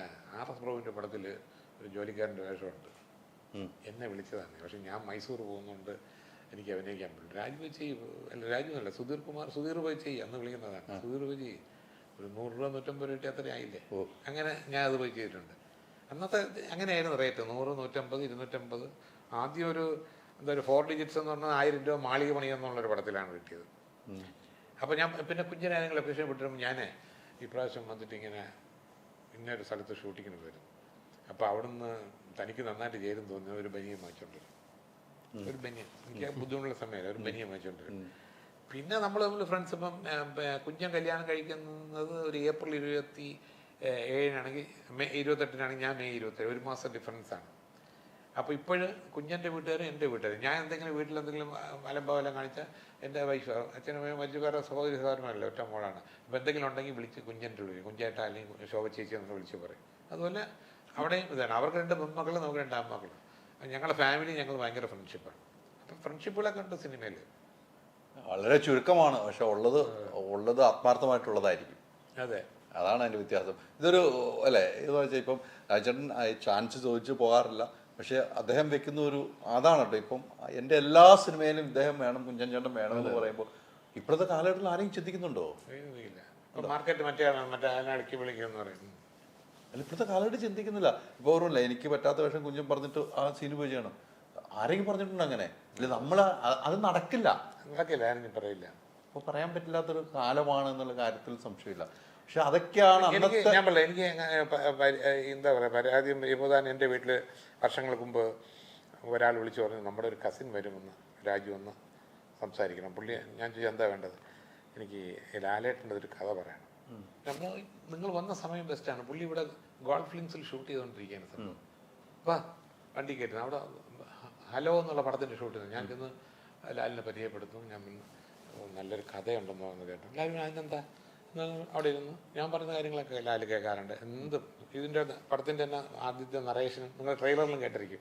RS പ്രഭുവിൻ്റെ പടത്തിൽ ഒരു ജോലിക്കാരൻ്റെ വേഷമുണ്ട്, എന്നെ വിളിച്ചതാണ്, പക്ഷെ ഞാൻ മൈസൂർ പോകുന്നുണ്ട്, എനിക്ക് അഭിനയിക്കാൻ പറ്റും. രാജു എന്നല്ല, സുധീർ പോയി ചെയ്യും, അന്ന് വിളിക്കുന്നതാണ്. സുധീർ പോയി ചെയ്യും, ഒരു 100 രൂപ 150 രൂപ അത്രയും ആയില്ലേ. അങ്ങനെ ഞാൻ അത് പോയി ചെയ്തിട്ടുണ്ട്. അന്നത്തെ അങ്ങനെയായിരുന്നു റേറ്റ്, 100, 150, 250. ആദ്യം ഒരു 4 ഡിജിറ്റ്സ് എന്ന് പറഞ്ഞാൽ 1000 രൂപ മാളിക പണി എന്നുള്ളൊരു പടത്തിലാണ് കിട്ടിയത്. അപ്പോൾ ഞാൻ പിന്നെ കുഞ്ഞിനെ ലൊക്കേഷൻ വിട്ടിരുമ്പോൾ ഞാൻ ഇപ്രാവശ്യം വന്നിട്ട് ഇങ്ങനെ ഇന്നൊരു സ്ഥലത്ത് ഷൂട്ടിങ്ങിന് വരും, അപ്പോൾ അവിടുന്ന് തനിക്ക് നന്നായിട്ട് ചേരും തോന്നുന്ന ഒരു ബനിയൻ വാങ്ങിച്ചോണ്ടിരും, ഒരു ബനിയൻ, എനിക്ക് ബുദ്ധിമുട്ടുള്ള സമയമല്ല, ഒരു ബനിയൻ വാങ്ങിച്ചോണ്ടിരും. പിന്നെ നമ്മൾ ഫ്രണ്ട്സ്, ഇപ്പം കുഞ്ഞൻ കല്യാണം കഴിക്കുന്നത് ഒരു ഏപ്രിൽ 27 മെയ് 28 ഞാൻ മെയ് 27, ഒരു മാസം ഡിഫറൻസാണ്. അപ്പോൾ ഇപ്പോഴും കുഞ്ഞൻ്റെ വീട്ടുകാരും എൻ്റെ വീട്ടുകാരും, ഞാൻ എന്തെങ്കിലും വീട്ടിലെന്തെങ്കിലും അലംഭാവെല്ലാം കാണിച്ചാൽ എൻ്റെ വൈഫ്, അച്ഛനും മറ്റു വേറെ സഹോദരി സഹോദരനല്ല, ഒറ്റ മോളാണ്. അപ്പോൾ എന്തെങ്കിലും ഉണ്ടെങ്കിൽ വിളിച്ച് കുഞ്ഞൻ്റെ വിളിക്കും, കുഞ്ചേട്ട അല്ലെങ്കിൽ ശോഭ ചേച്ചി എന്ന് വിളിച്ച് പറയും. അതുപോലെ അവിടെയും ഇതാണ്, അവർക്ക് 2 പെൺമക്കൾ, നമുക്ക് 2 ആൺമക്കൾ. ഞങ്ങളുടെ ഫാമിലി ഞങ്ങൾ ഭയങ്കര ഫ്രണ്ട്ഷിപ്പാണ്. അപ്പം ഫ്രണ്ട്ഷിപ്പുകളൊക്കെ ഉണ്ട് സിനിമയിൽ. വളരെ ചുരുക്കമാണ്, പക്ഷെ ഉള്ളത് ആത്മാർത്ഥമായിട്ടുള്ളതായിരിക്കും. അതെ, അതാണ് അതിൻ്റെ വ്യത്യാസം. ഇതൊരു അല്ലേ, ഇതെന്ന് വെച്ചാൽ ഇപ്പം രാജേട്ടൻ ചാൻസ് ചോദിച്ചു പോകാറില്ല, പക്ഷെ അദ്ദേഹം വെക്കുന്ന ഒരു അതാണ് കേട്ടോ. ഇപ്പം എൻ്റെ എല്ലാ സിനിമയിലും ഇദ്ദേഹം വേണം, കുഞ്ചൻ ചേട്ടൻ വേണം എന്ന് പറയുമ്പോൾ ഇപ്പോഴത്തെ കാലഘട്ടത്തിൽ ആരെയും ചിന്തിക്കുന്നുണ്ടോ? മാർക്കറ്റ് മറ്റേ അടുക്കി വിളിക്കുമെന്ന് പറയുന്നു. അല്ല, ഇപ്പോഴത്തെ കാലഘട്ടം ചിന്തിക്കുന്നില്ല. ഇപ്പോൾ ഓർമ്മയില്ല, എനിക്ക് പറ്റാത്ത വേഷം കുഞ്ചൻ പറഞ്ഞിട്ട് ആ സീന് പോയി ചെയ്യണം. ആരെങ്കിലും പറഞ്ഞിട്ടുണ്ടോ അങ്ങനെ? ഇല്ല, നമ്മൾ അത് നടക്കില്ല. നടക്കില്ല, ഞാനും പറയില്ല. അപ്പോൾ പറയാൻ പറ്റില്ലാത്തൊരു കാലമാണ് എന്നുള്ള കാര്യത്തിൽ സംശയമില്ല. പക്ഷെ അതൊക്കെയാണ് എനിക്ക് അന്നത്തെ. ഞാൻ പറയാം, എനിക്ക് എന്താ പറയുക, പരാതി ഇപ്പോൾ തന്നെ എൻ്റെ വീട്ടിൽ വർഷങ്ങൾക്ക് മുമ്പ് ഒരാൾ വിളിച്ചു പറഞ്ഞു നമ്മുടെ ഒരു കസിൻ വരുമെന്ന്, രാജു ഒന്ന് സംസാരിക്കണം. പുള്ളി ഞാൻ ചോദിച്ചു എന്താ വേണ്ടത്? എനിക്ക് ലാലേട്ടൻ്റെ ഒരു കഥ പറയണം. നമ്മൾ നിങ്ങൾ വന്ന സമയം ബെസ്റ്റാണ്. പുള്ളി ഇവിടെ ഗോൾഫ് ലിങ്സിൽ ഷൂട്ട് ചെയ്തുകൊണ്ടിരിക്കുകയാണ് സംഭവം. വാ വണ്ടി കയറ്റുന്നു. അവിടെ ഹലോ എന്നുള്ള പടത്തിൻ്റെ ഷൂട്ട് ചെയ്തു. ഞാൻ ചെന്ന് ലാലിനെ പരിചയപ്പെടുത്തും. ഞാൻ നല്ലൊരു കഥയുണ്ടെന്ന് പറഞ്ഞു കേട്ടു. ലാലിന് അതിനെന്താ അവിടെ ഇരുന്നു ഞാൻ പറയുന്ന കാര്യങ്ങളൊക്കെ ലാല് കേൾക്കാറുണ്ട്. എന്ത് ഇതിൻ്റെ പടത്തിൻ്റെ തന്നെ ആദ്യത്തെ നറേഷനും നിങ്ങൾ ട്രെയിലറിലും കേട്ടിരിക്കും.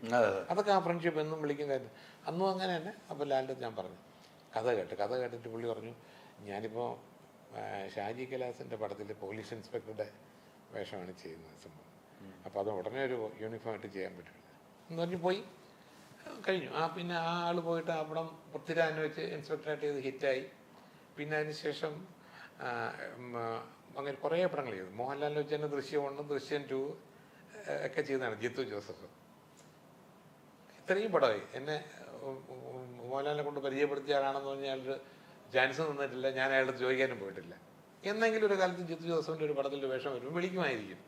അതൊക്കെ ആ ഫ്രണ്ട്ഷിപ്പ് എന്നും വിളിക്കും കാര്യം. അന്നും അങ്ങനെ തന്നെ. അപ്പോൾ ലാലിൻ്റെ ഞാൻ പറഞ്ഞു കഥ കേട്ടിട്ട് പുള്ളി പറഞ്ഞു ഞാനിപ്പോൾ ഷാജി കൈലാസിൻ്റെ പടത്തിൽ പോലീസ് ഇൻസ്പെക്ടറുടെ വേഷമാണ് ചെയ്യുന്നത് സംഭവം. അപ്പോൾ അത് ഉടനെ ഒരു യൂണിഫോമായിട്ട് ചെയ്യാൻ പറ്റില്ല എന്ന് പറഞ്ഞ് പോയി കഴിഞ്ഞു. പിന്നെ ആ ആൾ പോയിട്ട് ആ പടം പൃഥ്വിരാജിനെ വെച്ച് ഇൻസ്പെക്ടറായിട്ട് ചെയ്ത് ഹിറ്റായി. പിന്നെ അതിന് ശേഷം അങ്ങനെ കുറേ പടങ്ങൾ ചെയ്തു. മോഹൻലാലിനെ വെച്ച് തന്നെ ദൃശ്യം 1, ദൃശ്യം 2 ഒക്കെ ചെയ്തതാണ് ജിത്തു ജോസഫ്. ഇത്രയും പടമായി. എന്നെ മോഹൻലാലിനെ കൊണ്ട് പരിചയപ്പെടുത്തിയ ആളാണെന്ന് പറഞ്ഞാൽ അയാളുടെ ചാൻസ് നിന്നിട്ടില്ല. ഞാൻ അയാളുടെ ചോദിക്കാനും പോയിട്ടില്ല. എന്നെങ്കിലും ഒരു കാലത്ത് ജിത്തു ജോസഫിൻ്റെ ഒരു പടത്തിൻ്റെ വേഷം വരുമ്പോൾ വിളിക്കുമായിരിക്കും.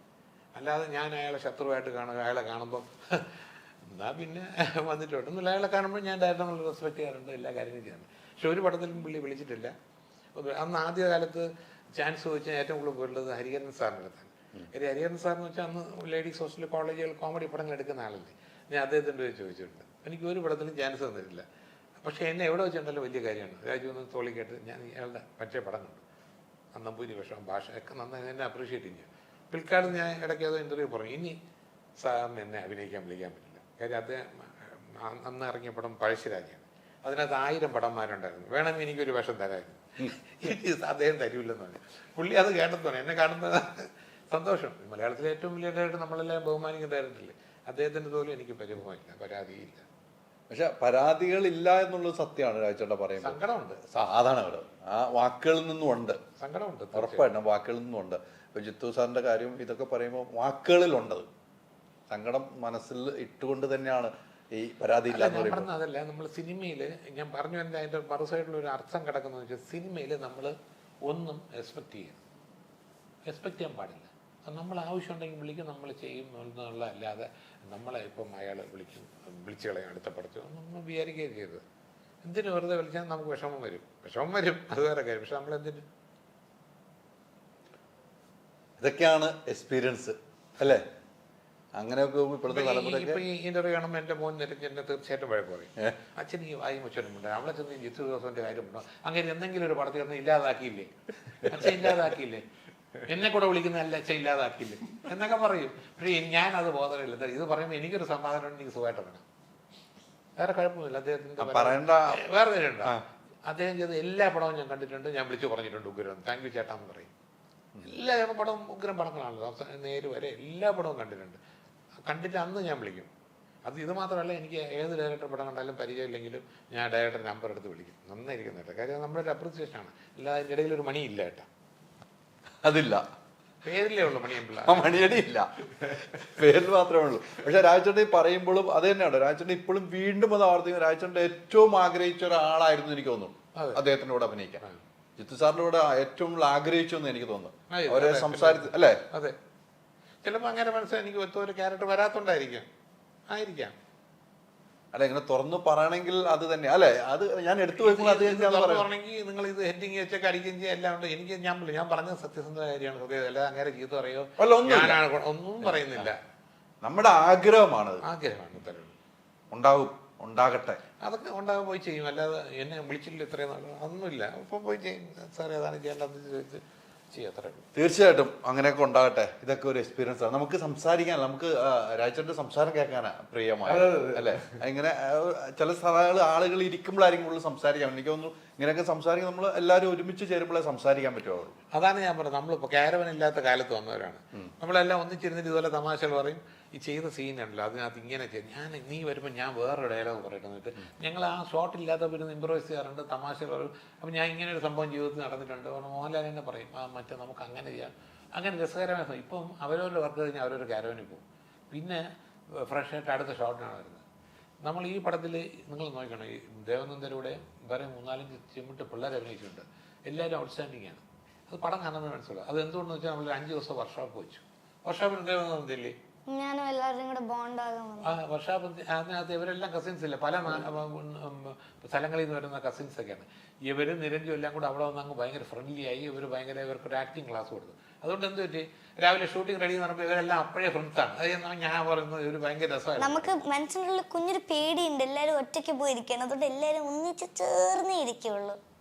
അല്ലാതെ ഞാൻ അയാളെ ശത്രുവായിട്ട് കാണുക, അയാളെ കാണുമ്പം എന്നാൽ പിന്നെ വന്നിട്ടുണ്ട് എന്നില്ല. അയാളെ കാണുമ്പോൾ ഞാൻ ഡയറക്റ്റ് നമ്മൾ റെസ്പെക്ട് ചെയ്യാറുണ്ട്, എല്ലാ കാര്യങ്ങളും ചെയ്യാറുണ്ട്. പക്ഷെ ഒരു പടത്തിലും പുള്ളി വിളിച്ചിട്ടില്ല. അന്ന് ആദ്യ കാലത്ത് ചാൻസ് ചോദിച്ചാൽ ഏറ്റവും കൂടുതൽ പോയിട്ടുള്ളത് ഹരിഹരൻ സാറിൻ്റെ അടുത്താണ്. ഹരിഹരൻ സാറെന്ന് വെച്ചാൽ അന്ന് ലേഡീസ് ഹോസ്റ്റൽ കോളേജുകൾ കോമഡി പടങ്ങൾ എടുക്കുന്ന ആളല്ലേ. ഞാൻ അദ്ദേഹത്തിൻ്റെ ചോദിച്ചിട്ടുണ്ട്. എനിക്ക് ഒരു പടത്തിലും ചാൻസ് തന്നിട്ടില്ല. പക്ഷേ എന്നെ എവിടെ വെച്ചിട്ടുണ്ടല്ലോ വലിയ കാര്യമാണ്. രാജു ഒന്ന് തോളി കേട്ട് ഞാൻ അയാളുടെ മറ്റേ പടം കണ്ടു. നമ്പൂരി വേഷം, ഭാഷ ഒക്കെ നന്നായി എന്നെ അപ്രീഷിയേറ്റ് ചെയ്യും. പിൽക്കാലത്ത് ഞാൻ ഇടയ്ക്ക് ഏതോ ഇൻ്റർവ്യൂ പറഞ്ഞു ഇനി സാറിന് എന്നെ അഭിനയിക്കാൻ വിളിക്കാൻ പറ്റില്ല. കാര്യം അദ്ദേഹം അന്ന് ഇറങ്ങിയ പടം പഴശ്ശിരാജയാണ്. അതിനകത്ത് 1000 പടന്മാരുണ്ടായിരുന്നു. വേണമെങ്കിൽ എനിക്കൊരു വേഷം തരായിരുന്നു. അദ്ദേഹം തരൂല്ലെന്ന് പറഞ്ഞു. പുള്ളി അത് കേട്ടത്തോടെ എന്നെ കാണുന്ന സന്തോഷം. മലയാളത്തിലെ ഏറ്റവും വലിയ ഡയറക്ടർ നമ്മളെല്ലാം ബഹുമാനിക്കുന്ന ഡയറക്ടറില്ലേ, അദ്ദേഹത്തിൻ്റെ പോലും എനിക്ക് പരിഭവമില്ല, പരാതിയില്ല. പക്ഷെ പരാതികളില്ല എന്നുള്ളത് സത്യമാണ് രാജേട്ടൻ പറയുന്നത്. സങ്കടമുണ്ട്. അതാണ് അവിടെ ആ വാക്കുകളിൽ നിന്നും ഉണ്ട്. സങ്കടമുണ്ട്, ഉറപ്പായിട്ടും വാക്കുകളിൽ നിന്നും ഉണ്ട്. ഇപ്പൊ ജിത്തു സാറിന്റെ കാര്യം ഇതൊക്കെ പറയുമ്പോൾ വാക്കുകളിലുണ്ടത് സങ്കടം മനസ്സിൽ ഇട്ടുകൊണ്ട് തന്നെയാണ് ഈ പരാതി ഇല്ല. ഞാൻ പറഞ്ഞ അതല്ല, നമ്മൾ സിനിമയിൽ ഞാൻ പറഞ്ഞു എൻ്റെ അതിൻ്റെ മറുസൈഡിലുള്ള ഒരു അർത്ഥം കിടക്കുന്നത് വെച്ചാൽ സിനിമയിൽ നമ്മൾ ഒന്നും എക്സ്പെക്ട് ചെയ്യാൻ പാടില്ല. നമ്മൾ ആവശ്യമുണ്ടെങ്കിൽ വിളിക്കും, നമ്മൾ ചെയ്യും എന്നുള്ള അല്ലാതെ നമ്മളെ ഇപ്പം അയാൾ വിളിച്ചു കളയും അടുത്ത പടത്തിൽ ഒന്നും വിചാരിക്കുകയും ചെയ്തത്. എന്തിനു വെറുതെ വിളിച്ചാൽ നമുക്ക് വിഷമം വരും, അത് വേറെ കാര്യം. പക്ഷെ നമ്മളെന്തിന് ഇതൊക്കെയാണ് എക്സ്പീരിയൻസ് അല്ലേ? അങ്ങനെയൊക്കെ ഇപ്പോഴത്തെ ഇപ്പൊ ഈ ഇന്റർവ്യൂ കാണുമ്പോൾ എൻ്റെ മോൻ നിരക്ക് എന്നെ തീർച്ചയായിട്ടും വഴക്ക് പറയും. അച്ഛൻ ഈ വായി മുച്ചനുമുണ്ട്, അവളെ ചെന്ന് ജിത്തു ജോസഫിന്റെ കാര്യമുണ്ടോ, അങ്ങനെ എന്തെങ്കിലും ഒരു പടത്തിൽ ഒന്ന് ഇല്ലാതാക്കിയില്ലേ, അച്ഛൻ ഇല്ലാതാക്കിയില്ലേ, എന്നെ കൂടെ വിളിക്കുന്നതല്ല അച്ഛൻ ഇല്ലാതാക്കിയില്ലേ എന്നൊക്കെ പറയും. പക്ഷേ ഞാനത് ബോധമില്ല. ഇത് പറയുമ്പോൾ എനിക്കൊരു സമാധാനം, എനിക്ക് സുഖമായിട്ട് വേണം, വേറെ കുഴപ്പമില്ല. അദ്ദേഹത്തിന്റെ വേറെ കാര്യമുണ്ടോ, അദ്ദേഹം ചെയ്ത എല്ലാ പടവും ഞാൻ കണ്ടിട്ടുണ്ട്, ഞാൻ വിളിച്ചു പറഞ്ഞിട്ടുണ്ട് ഉഗ്രം, താങ്ക് യു ചേട്ടാന്ന് പറയും. എല്ലാ പടവും ഉഗ്രം പടങ്ങളാണല്ലോ, നേര് വരെ എല്ലാ പടവും കണ്ടിട്ട് അന്ന് ഞാൻ വിളിക്കും. ഇത് മാത്രമല്ല, എനിക്ക് ഏത് ഡയറക്ടർ പടം കണ്ടാലും പരിചയമില്ലെങ്കിലും ഞാൻ ഡയറക്ടർ നമ്പർ എടുത്ത് വിളിക്കും. നന്നായിരിക്കും കേട്ടോ, കാര്യം നമ്മുടെ ഒരു അപ്രീസിയേഷനാണ്. അല്ലാതെ അതിൻ്റെ ഇടയിൽ ഒരു മണിയില്ല കേട്ടോ, അതില്ല, പേരിലേ ഉള്ളൂ മണിയമ്പിള്ള, മണിയടിയില്ല, പേരിൽ മാത്രമേ ഉള്ളൂ. പക്ഷെ രാജേട്ടൻ പറയുമ്പോഴും അത് തന്നെയാണ്. രാജേട്ടൻ ഇപ്പോഴും വീണ്ടും അത് ആവർത്തിക്കും. രാജേട്ടൻ ഏറ്റവും ആഗ്രഹിച്ച ഒരാളായിരുന്നു എനിക്ക് തോന്നുന്നു അദ്ദേഹത്തിന്റെ കൂടെ അഭിനയിക്കാൻ. ജിത്തു സാറിന്റെ കൂടെ ഏറ്റവും ആഗ്രഹിച്ചു എന്ന് എനിക്ക് തോന്നുന്നു. അവരെ സംസാരിച്ച് അല്ലേ? അതെ, ചിലപ്പോൾ അങ്ങനെ മനസ്സിലായി എനിക്ക് ഒരു ക്യാരക്ടർ വരാത്തോണ്ടായിരിക്കാം, അല്ല ഇങ്ങനെ തുറന്നു പറയണമെങ്കിൽ അത് തന്നെ അല്ലേ? അത് ഞാൻ എടുത്തു വെക്കുമ്പോൾ അത് പറഞ്ഞെങ്കിൽ നിങ്ങൾ ഇത് ഹെഡിങ് വെച്ചൊക്കെ അടിക്കുകയും ചെയ്യാം എല്ലാം ഉണ്ട്. എനിക്ക് ഞാൻ പറഞ്ഞത് സത്യസന്ധ കാര്യമാണ്, ഹൃദയം. അല്ല അങ്ങനെ ചീത്ത പറയോ ഞാനാണ് ഒന്നും പറയുന്നില്ല. നമ്മുടെ ആഗ്രഹമാണ് ഉണ്ടാവും, ഉണ്ടാകട്ടെ, അതൊക്കെ ഉണ്ടാകും, പോയി ചെയ്യും. അല്ലാതെ എന്നെ വിളിച്ചില്ല ഇത്രയും നാൾ ഒന്നുമില്ല, ഇപ്പം പോയി ചെയ്യും. സാറേ അതാണ് ചെയ്യേണ്ടതെന്ന് ചോദിച്ച് ചെയ്യും, അത്രേ ഉള്ളൂ. തീർച്ചയായിട്ടും അങ്ങനെയൊക്കെ ഉണ്ടാകട്ടെ. ഇതൊക്കെ ഒരു എക്സ്പീരിയൻസ് ആണ്. നമുക്ക് സംസാരിക്കാൻ, നമുക്ക് രാജേട്ടന്റെ സംസാരം കേൾക്കാനാ പ്രിയമായ അല്ലേ? ഇങ്ങനെ ചില സ്ഥലങ്ങൾ ആളുകൾ ഇരിക്കുമ്പോഴായിരിക്കും കൂടുതൽ സംസാരിക്കാൻ. എനിക്ക് തോന്നുന്നു ഇങ്ങനെയൊക്കെ സംസാരിക്കാൻ നമ്മൾ എല്ലാവരും ഒരുമിച്ച് ചേരുമ്പോഴേ സംസാരിക്കാൻ പറ്റുള്ളൂ. അതാണ് ഞാൻ പറഞ്ഞത്, നമ്മളിപ്പോൾ ക്യാരവൻ ഇല്ലാത്ത കാലത്ത് വന്നവരാണ്. നമ്മളെല്ലാം ഒന്നിച്ചിരുന്നിട്ട് ഇതുപോലെ തമാശകൾ പറയും. ഈ ചെയ്ത സീനുണ്ടല്ലോ അതിനകത്ത് ഇങ്ങനെ ചെയ്യും, നീ വരുമ്പോൾ ഞാൻ വേറൊരു ഡയലോഗ് പറയട്ടെന്നിട്ട് ഞങ്ങൾ ആ ഷോട്ടില്ലാത്ത പിന്നെ ഇമ്പ്രവൈസ് ചെയ്യാറുണ്ട്, തമാശ പറയും. അപ്പം ഞാൻ ഇങ്ങനെ ഒരു സംഭവം ജീവിതത്തിൽ നടന്നിട്ടുണ്ട്. മോഹൻലാൽ തന്നെ പറയും മറ്റേ നമുക്ക് അങ്ങനെ ചെയ്യാം, അങ്ങനെ രസകരമായ. ഇപ്പം അവരവരുടെ വർക്ക് കഴിഞ്ഞാൽ അവരൊരു ക്യാരവനിൽ പോകും, പിന്നെ ഫ്രഷ് ആയിട്ട് അടുത്ത ഷോട്ടിനാണ് വരുന്നത്. നമ്മൾ ഈ പടത്തിൽ നിങ്ങൾ നോക്കണം, ഈ ദേവനന്ദരുടെ വേറെ 3-4 ചിമ്മിട്ട് പിള്ളേർ അഭിനയിച്ചിട്ടുണ്ട്. എല്ലാവരും ഔട്ട്സ്റ്റാൻഡിങ് ആണ്. അത് പടം കാണുന്നത് മനസ്സിലാവും. അത് എന്തുകൊണ്ടെന്ന് വെച്ചാൽ നമ്മൾ 5 ദിവസം വർക്ക്ഷോപ്പ് വെച്ചു. വർക്ക്ഷോപ്പിൽ ദേവനന്ദല്ലേ ഞാനും എല്ലാവരും കൂടെ ബോണ്ടാകാൻ ആ വർക്ക്ഷോപ്പ്. അതിനകത്ത് ഇവരെല്ലാം കസിൻസ് ഇല്ല, പല സ്ഥലങ്ങളിൽ നിന്ന് വരുന്ന കസിൻസ് ഒക്കെയാണ്. ഇവർ നിരഞ്ജും എല്ലാം കൂടെ അവിടെ വന്ന് അങ്ങ് ഭയങ്കര ഫ്രണ്ട്ലി ആയി. ഇവർക്കൊരു ആക്ടിങ് ക്ലാസ് കൊടുത്തു. അതുകൊണ്ട് എന്ത് പറ്റി, രാവിലെ ഷൂട്ടിംഗ് റെഡി എന്ന് പറയുമ്പോൾ ഇവരെല്ലാം അപ്പോഴേ ഫ്രണ്ട്സാണ്. അത് ഞാൻ പറയുന്നത് ഒരു ഭയങ്കര രസമായിരുന്നു. നമുക്ക് മനസ്സിനുള്ള കുഞ്ഞൊരു പേടിയുണ്ട്, എല്ലാവരും ഒറ്റയ്ക്ക് പോയിരിക്കണം. അതുകൊണ്ട് എല്ലാവരും ഒന്നിച്ച് ചേർന്നേ ഇരിക്കുള്ളൂ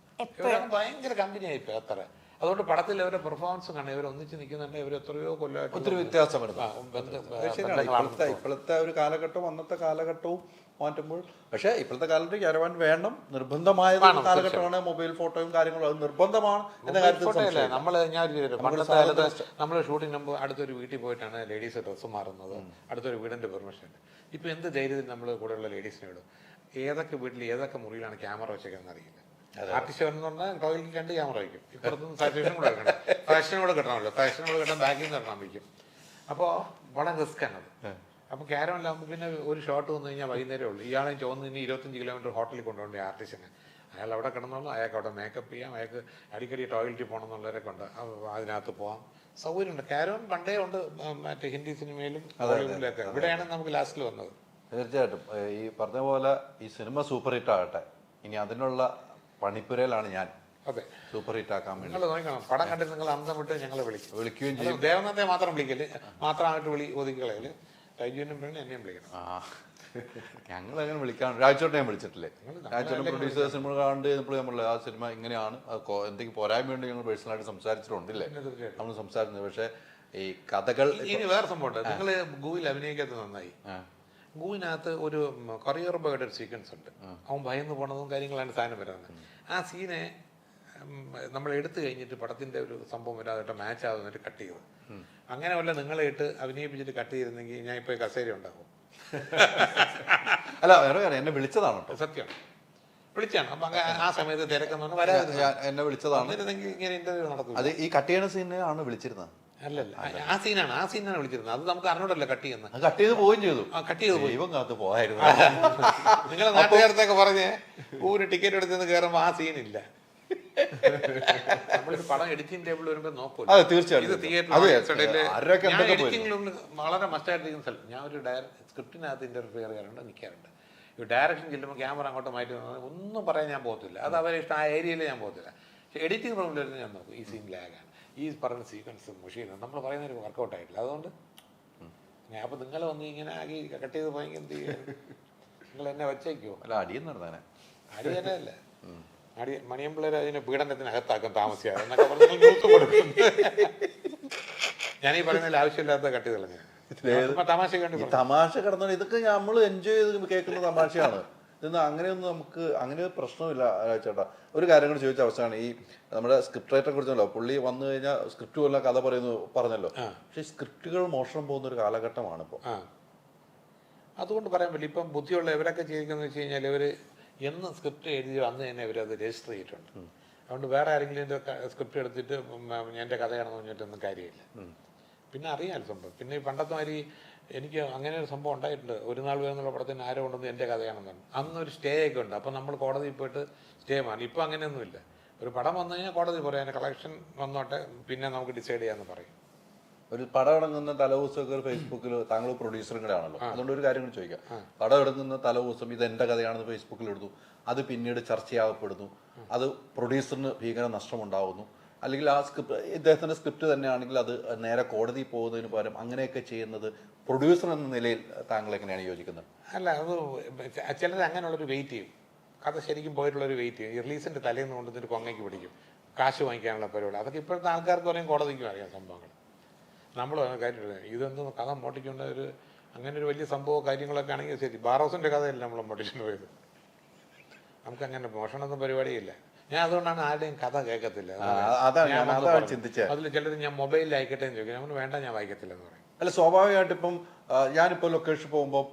എപ്പോഴും. ഭയങ്കര കമ്പനി ആയിപ്പോ അത്ര. അതുകൊണ്ട് പടത്തിൽ അവരുടെ പെർഫോമൻസ് കാണാൻ ഇവർ ഒന്നിച്ച് നിൽക്കുന്നുണ്ട്. ഇവർ എത്രയോ കൊല്ലമായിട്ട് ഒത്തിരി വ്യത്യാസം വരുന്നു. ഇപ്പോഴത്തെ ഒരു കാലഘട്ടവും അന്നത്തെ കാലഘട്ടവും മാറ്റുമ്പോൾ, പക്ഷേ ഇപ്പോഴത്തെ കാലത്ത് ക്യാരവാൻ വേണം, നിർബന്ധമായ കാലഘട്ടമാണ്. മൊബൈൽ ഫോട്ടോയും കാര്യങ്ങളും അത് നിർബന്ധമാണ് എന്ന കാര്യത്തിൽ പണ്ടത്തെ കാലത്ത് നമ്മൾ ഷൂട്ടിംഗ് മുമ്പ് അടുത്തൊരു വീട്ടിൽ പോയിട്ടാണ് ലേഡീസ് ഡ്രസ്സ് മാറുന്നത്. അടുത്തൊരു വീടിന്റെ പെർമിഷൻ. ഇപ്പൊ എന്ത് ധൈര്യത്തിൽ നമ്മൾ കൂടെയുള്ള ലേഡീസിനെ വിടും. ഏതൊക്കെ വീട്ടിൽ ഏതൊക്കെ മുറിയിലാണ് ക്യാമറ വെച്ചേക്കെന്ന് അറിയില്ല. ആർട്ടിസ്റ്റ് എന്ന് പറഞ്ഞാൽ ടോയ്ലറ്റിൽ 2 ക്യാമറ വയ്ക്കും. ഇപ്പുറത്തുനിന്ന് സാറ്റുറേഷൻ കൂടെ വെക്കണം, ഫാഷനും കൂടെ കിട്ടണമല്ലോ. ഫാഷനും കൂടെ കിട്ടാൻ ബാക്കിൽ നിന്ന് കിട്ടണം വയ്ക്കും. അപ്പോൾ വളരെ റിസ്ക് ആണത്. അപ്പോൾ ക്യാരവനിലാകുമ്പോൾ പിന്നെ ഒരു ഷോട്ട് വന്നു കഴിഞ്ഞാൽ വൈകുന്നേരമേ ഉള്ളൂ. ഇയാളെ ചോദിന് 25 കിലോമീറ്റർ ഹോട്ടലിൽ കൊണ്ടുപോകേണ്ട ആർട്ടിസ്റ്റിനെ. അയാൾ അവിടെ കിടന്നോളൂ, അയാൾക്ക് അവിടെ മേക്കപ്പ് ചെയ്യാം, അയാൾക്ക് അടിക്കടി ടോയ്ലറ്റിൽ പോകണം എന്നുള്ളവരൊക്കെ ഉണ്ട്. അതിനകത്ത് പോകാം, സൗകര്യമുണ്ട്. ക്യാരവൻ പണ്ടേ ഉണ്ട്, മറ്റേ ഹിന്ദി സിനിമയിലും ബോളിവുഡിലൊക്കെ. ഇവിടെയാണ് നമുക്ക് ലാസ്റ്റിൽ വന്നത്. തീർച്ചയായിട്ടും ഈ പറഞ്ഞ പോലെ ഈ സിനിമ സൂപ്പർ ഹിറ്റ് ആകട്ടെ. ഇനി അതിനുള്ള പണിപ്പുരയിലാണ് ഞാൻ. അതെ, സൂപ്പർ ഹിറ്റ് ആക്കാൻ വേണ്ടി നിങ്ങൾ നോക്കണം. പടം കണ്ടിട്ട് നിങ്ങൾ അന്തം വിട്ട് ഞങ്ങളെ വിളിക്കുകയും ചെയ്യും. ദേവനത്തെ മാത്രം വിളിക്കല്, മാത്രമായിട്ട് ഒതുക്കളയില് രൈജുവിനും പിന്നെ എന്നെയും വിളിക്കണം. ഞങ്ങൾ അങ്ങനെ വിളിക്കാൻ രാജോട്ടെ ഞാൻ വിളിച്ചിട്ടില്ലേ? രാജോട്ടൻ പ്രൊഡ്യൂസർ സിനിമ കണ്ട് നമ്മൾ ആ സിനിമ ഇങ്ങനെയാണ്, എന്തെങ്കിലും പോരായ്മയുണ്ട് ഞങ്ങൾ പേഴ്സണലായിട്ട് സംസാരിച്ചിട്ടുണ്ടില്ലേ? നമ്മൾ സംസാരിക്കുന്നത്. പക്ഷേ ഈ കഥകൾ ഇനി വേറെ സംഭവമുണ്ട്. നിങ്ങൾ ഗൂഗിൾ അഭിനയിക്കാത്തത് നന്നായി. ഗൂവിനകത്ത് ഒരു കൊറിയർ ബോയുടെ ഒരു സീക്വൻസ് ഉണ്ട്. അവൻ ഭയന്ന് പോണതും കാര്യങ്ങളാണ് സാധനം വരുന്നത്. ആ സീനെ നമ്മൾ എടുത്തു കഴിഞ്ഞിട്ട് പടത്തിന്റെ ഒരു സംഭവം വരാതെ മാച്ച് ആവുന്നിട്ട് കട്ട് ചെയ്ത്. അങ്ങനെ വല്ല നിങ്ങളെ ഇട്ട് അഭിനയിപ്പിച്ചിട്ട് കട്ട് ചെയ്തിരുന്നെങ്കിൽ ഞാൻ ഇപ്പൊ കസേര ഉണ്ടാവും. അല്ല, വേറെ കാര്യം, എന്നെ വിളിച്ചതാണ് കേട്ടോ. സത്യമാണ്, വിളിച്ചാണ്. അപ്പൊ ആ സമയത്ത് തിരക്കെന്ന് വരാതെ എന്നെ വിളിച്ചതാണ്. ഇങ്ങനെ ഇന്റർവ്യൂ നടക്കും. അത് ഈ കട്ട് ചെയ്യണ സീനാണ് വിളിച്ചിരുന്നത്. അല്ലല്ല, ആ സീനാണ് വിളിച്ചിരുന്നത്. അത് നമുക്ക് അറിഞ്ഞോടല്ല കട്ട് ചെയ്യുന്നത്. കട്ട് ചെയ്ത് പോവുകയും ചെയ്തു. കട്ട് ചെയ്ത് പോയി. ദൈവം കാത്ത് പോയായിരുന്നു. നിങ്ങളെ നാട്ടുകാരത്തൊക്കെ പറഞ്ഞ് ഒരു ടിക്കറ്റ് എടുത്തെന്ന് കയറുമ്പോ ആ സീനില്ല. നമ്മളൊരു പടം എഡിറ്റിംഗ് ടേബിൾ വരുമ്പോ നോക്കൂല. അതെ, തീർച്ചയായിട്ടും. ഇത് തിയേറ്ററിൽ എഡിറ്റിംഗിലൊന്നും വളരെ മസ്റ്റായിട്ടിരിക്കുന്ന സ്ഥലം. ഞാൻ ഒരു സ്ക്രിപ്റ്റിനകത്ത് ഇന്റർഫിയർ ചെയ്യാറുണ്ട്, നിൽക്കാറുണ്ട്. ഈ ഡയറക്ഷൻ ചെല്ലുമ്പോൾ ക്യാമറ അങ്ങോട്ട് മാറ്റി ഒന്നും പറയാൻ ഞാൻ പോകത്തില്ല. അത് അവരെ ഇഷ്ടം, ആ ഏരിയയിൽ ഞാൻ പോകത്തില്ല. പക്ഷെ എഡിറ്റിംഗ് റൂമിൽ വരുന്നത് ഞാൻ നോക്കും. ഈ സീൻ ലാഗാണ്, ഈ പറഞ്ഞ സീക്വൻസ് മുഷീനാണ്, നമ്മൾ പറയുന്നൊരു വർക്കൗട്ട് ആയിട്ടില്ല. അതുകൊണ്ട് ഞാൻ അപ്പൊ നിങ്ങൾ വന്ന് ഇങ്ങനെ ആകെ കട്ട് ചെയ്ത് പോയെങ്കിൽ എന്ത് ചെയ്യാൻ? നിങ്ങൾ എന്നെ വച്ചേക്കോ? അല്ല, അടിയും നടന്നേനെ. അടി തന്നെയല്ല, മണിയമ്പിള്ളേർ അതിന് പീഡനത്തിനകത്താക്കും താമസിയാതെ എന്നൊക്കെ പറഞ്ഞ് ന്യൂസ് കൊടുക്കും. ഞാനീ പറയുന്നതിൽ ആവശ്യമില്ലാത്ത കട്ട് ചെയ്ത് കളഞ്ഞ തമാശ കണ്ടി തമാശ കിടന്ന ഇതൊക്കെ നമ്മൾ എൻജോയ് ചെയ്ത് കേൾക്കുന്ന തമാശയാണ്. ഇതൊന്നും അങ്ങനെയൊന്നും നമുക്ക് അങ്ങനെ പ്രശ്നമില്ല ചേട്ടാ. ഒരു കാര്യം കൂടി ചോദിച്ച അവസ്ഥയാണ്, ഈ നമ്മുടെ സ്ക്രിപ്റ്റ് റൈറ്ററെ കുറിച്ചല്ലോ. പുള്ളി വന്നു കഴിഞ്ഞാൽ സ്ക്രിപ്റ്റ് പോലെ കഥ പറഞ്ഞല്ലോ. പക്ഷെ സ്ക്രിപ്റ്റുകൾ മോഷണം പോകുന്ന ഒരു കാലഘട്ടമാണ് ഇപ്പോൾ. അതുകൊണ്ട് പറയാൻ പറ്റില്ല. ഇപ്പം ബുദ്ധിയുള്ള ഇവരൊക്കെ ചെയ്യിക്കുന്നത് വെച്ച് കഴിഞ്ഞാൽ ഇവര് എന്ന് സ്ക്രിപ്റ്റ് എഴുതിയോ അന്ന് തന്നെ ഇവരത് രജിസ്റ്റർ ചെയ്തിട്ടുണ്ട്. അതുകൊണ്ട് വേറെ ആരെങ്കിലും സ്ക്രിപ്റ്റ് എടുത്തിട്ട് എൻ്റെ കഥയാണെന്ന് പറഞ്ഞിട്ടൊന്നും കാര്യമില്ല. പിന്നെ അറിയാൻ സംഭവം. പിന്നെ ഈ പണ്ടത്തെ മാതിരി എനിക്ക് അങ്ങനെ ഒരു സംഭവം ഉണ്ടായിട്ടുണ്ട്. ഒരു നാൾ വരുന്നുള്ള പടത്തിന് ആരോ കൊണ്ടുവന്ന് എൻ്റെ കഥയാണെന്ന് പറഞ്ഞു. അന്നൊരു സ്റ്റേ ഒക്കെ ഉണ്ട്. അപ്പം നമ്മൾ കോടതിയിൽ പോയിട്ട് സ്റ്റേ മാറി. ഇപ്പം അങ്ങനെയൊന്നുമില്ല. ഒരു പടം വന്നു കഴിഞ്ഞാൽ കോടതി പറയും അതിൻ്റെ കളക്ഷൻ വന്നോട്ടെ, പിന്നെ നമുക്ക് ഡിസൈഡ് ചെയ്യാമെന്ന് പറയും. ഒരു പടം ഇറങ്ങുന്ന തലേദിവസമൊക്കെ ഫേസ്ബുക്കിൽ, താങ്കൾ പ്രൊഡ്യൂസറും കൂടെ ആണല്ലോ, അതുകൊണ്ട് ഒരു കാര്യം കൂടി ചോദിക്കാം. പടം ഇറങ്ങുന്ന തലേദിവസം ഇത് എൻ്റെ കഥയാണെന്ന് ഫേസ്ബുക്കിൽ എടുത്തു, അത് പിന്നീട് ചർച്ചയാകപ്പെടുന്നു, അത് പ്രൊഡ്യൂസറിന് ഭീകര നഷ്ടമുണ്ടാകുന്നു. അല്ലെങ്കിൽ ആ ഇദ്ദേഹത്തിൻ്റെ സ്ക്രിപ്റ്റ് തന്നെയാണെങ്കിൽ അത് നേരെ കോടതിയിൽ പോകുന്നതിന് പകരം അങ്ങനെയൊക്കെ ചെയ്യുന്നത് പ്രൊഡ്യൂസർ എന്ന നിലയിൽ താങ്കൾ എങ്ങനെയാണ് യോജിക്കുന്നത്? അല്ല, അത് ചിലർ അങ്ങനെയുള്ളൊരു വെയിറ്റ് ചെയ്യും. കഥ ശരിക്കും പോയിട്ടുള്ളൊരു വെയിറ്റ് ചെയ്യും. ഈ റിലീസിൻ്റെ തലേന്ന് കൊണ്ടുവന്നിട്ട് കൊങ്ങയ്ക്ക് പിടിക്കും, കാശ് വാങ്ങിക്കാനുള്ള പരിപാടി. അതൊക്കെ ഇപ്പോഴത്തെ ആൾക്കാർക്ക് പറയും, കോടതിക്കും അറിയാം സംഭവങ്ങൾ. നമ്മൾ കാര്യമില്ല. ഇതൊന്നും കഥ മോട്ടിക്കേണ്ട ഒരു അങ്ങനെ ഒരു വലിയ സംഭവം കാര്യങ്ങളൊക്കെ ആണെങ്കിൽ ശരി. ബാറോസിൻ്റെ കഥയല്ല നമ്മൾ മോട്ടിച്ചുകൊണ്ട് പോയത്. നമുക്കങ്ങനെ മോഷണമൊന്നും പരിപാടിയില്ല. ഞാൻ അതുകൊണ്ടാണ് ആരുടെയും കഥ കേൾക്കത്തില്ല. അതിൽ ചിലർ ഞാൻ മൊബൈലിൽ അയക്കട്ടെ എന്ന് ചോദിക്കും. നമ്മൾ വേണ്ട, ഞാൻ വായിക്കത്തില്ല എന്ന് പറയും. അല്ല, സ്വാഭാവികമായിട്ട് ഇപ്പം ഞാനിപ്പോൾ ലൊക്കേഷൻ പോകുമ്പോൾ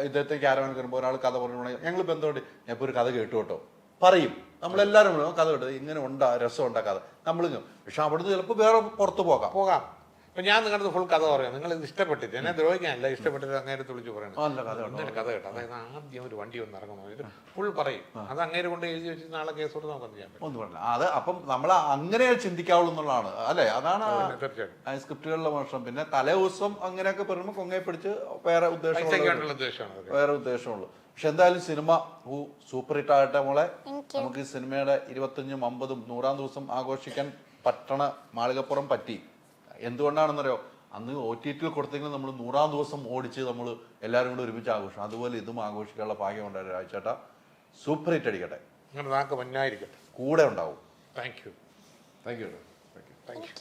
ഇദ്ദേഹത്തെ ക്യാരവാൻ കയറുമ്പോൾ ഒരാൾ കഥ പറഞ്ഞിട്ടുണ്ടെങ്കിൽ ഞങ്ങൾ ബന്ധമുണ്ട്, ഞാൻ ഇപ്പോൾ ഒരു കഥ കേട്ടു കേട്ടോ പറയും. നമ്മളെല്ലാവരും കഥ കേട്ടത് ഇങ്ങനെ ഉണ്ടാ രസം ഉണ്ടാ കഥ നമ്മൾ. പക്ഷെ അവിടുന്ന് ചിലപ്പോൾ വേറെ പുറത്ത് പോകാം. അപ്പൊ ഞാൻ നിങ്ങളുടെ ഫുൾ കഥ പറയാം. നിങ്ങൾ ഇത് ഇഷ്ടപ്പെട്ടിട്ട് എന്നെ ദ്രോഹിക്കാനല്ല, ഇഷ്ടപ്പെട്ടിട്ട് അങ്ങേരെ വിളിച്ച് പറയണം നല്ല കഥ ഒന്നൊരു കഥ കേട്ടോ. അതായത് ആദ്യം ഒരു വണ്ടി ഒന്ന് ഇറങ്ങണം, ഇത് ഫുൾ പറയും. അത് അങ്ങേര് കൊണ്ട് എഴുതി വെച്ച് നാളെ കേസ് കൊടുത്ത് നമുക്ക് ചെയ്യാൻ പറ്റും. ഒന്നും പറഞ്ഞില്ല. അത് അപ്പം നമ്മൾ അങ്ങനെ ചിന്തിക്കാവുള്ളൂ എന്നുള്ളതാണ് അല്ലേ? അതാണ് തീർച്ചയായിട്ടും സ്ക്രിപ്റ്റുകളിലെ മോശം. പിന്നെ തലേ ദിവസം അങ്ങനെയൊക്കെ പറയുമ്പോൾ കൊങ്ങയെ പിടിച്ച് വേറെ പൈസയ്ക്കാണ്ടുള്ള ഉദ്ദേശമാണ്. വേറെ ഉദ്ദേശമുള്ളൂ. പക്ഷെ എന്തായാലും സിനിമ സൂപ്പർ ഹിറ്റ് ആകട്ടെ മോളെ. നമുക്ക് ഈ സിനിമയുടെ 25, 50, 100-ാം ദിവസം ആഘോഷിക്കാൻ പറ്റണ മാളികപ്പുറം പറ്റി. എന്തുകൊണ്ടാണെന്നറിയോ? അന്ന് OTT കൊടുത്തെങ്കിലും നമ്മൾ 100-ാം ദിവസം ഓടിച്ച് നമ്മൾ എല്ലാവരും കൂടെ ഒരുമിച്ച് ആഘോഷം. അതുപോലെ ഇതും ആഘോഷിക്കാനുള്ള ഭാഗ്യം ഉണ്ടായിരുന്നു. രാജേട്ടാ സൂപ്പർ ഹിറ്റ് അടിക്കട്ടെ, നിങ്ങളുടെ നാക്ക് മഞ്ഞായിരിക്കട്ടെ, കൂടെ ഉണ്ടാവും. Thank you. Thank you. Thank you.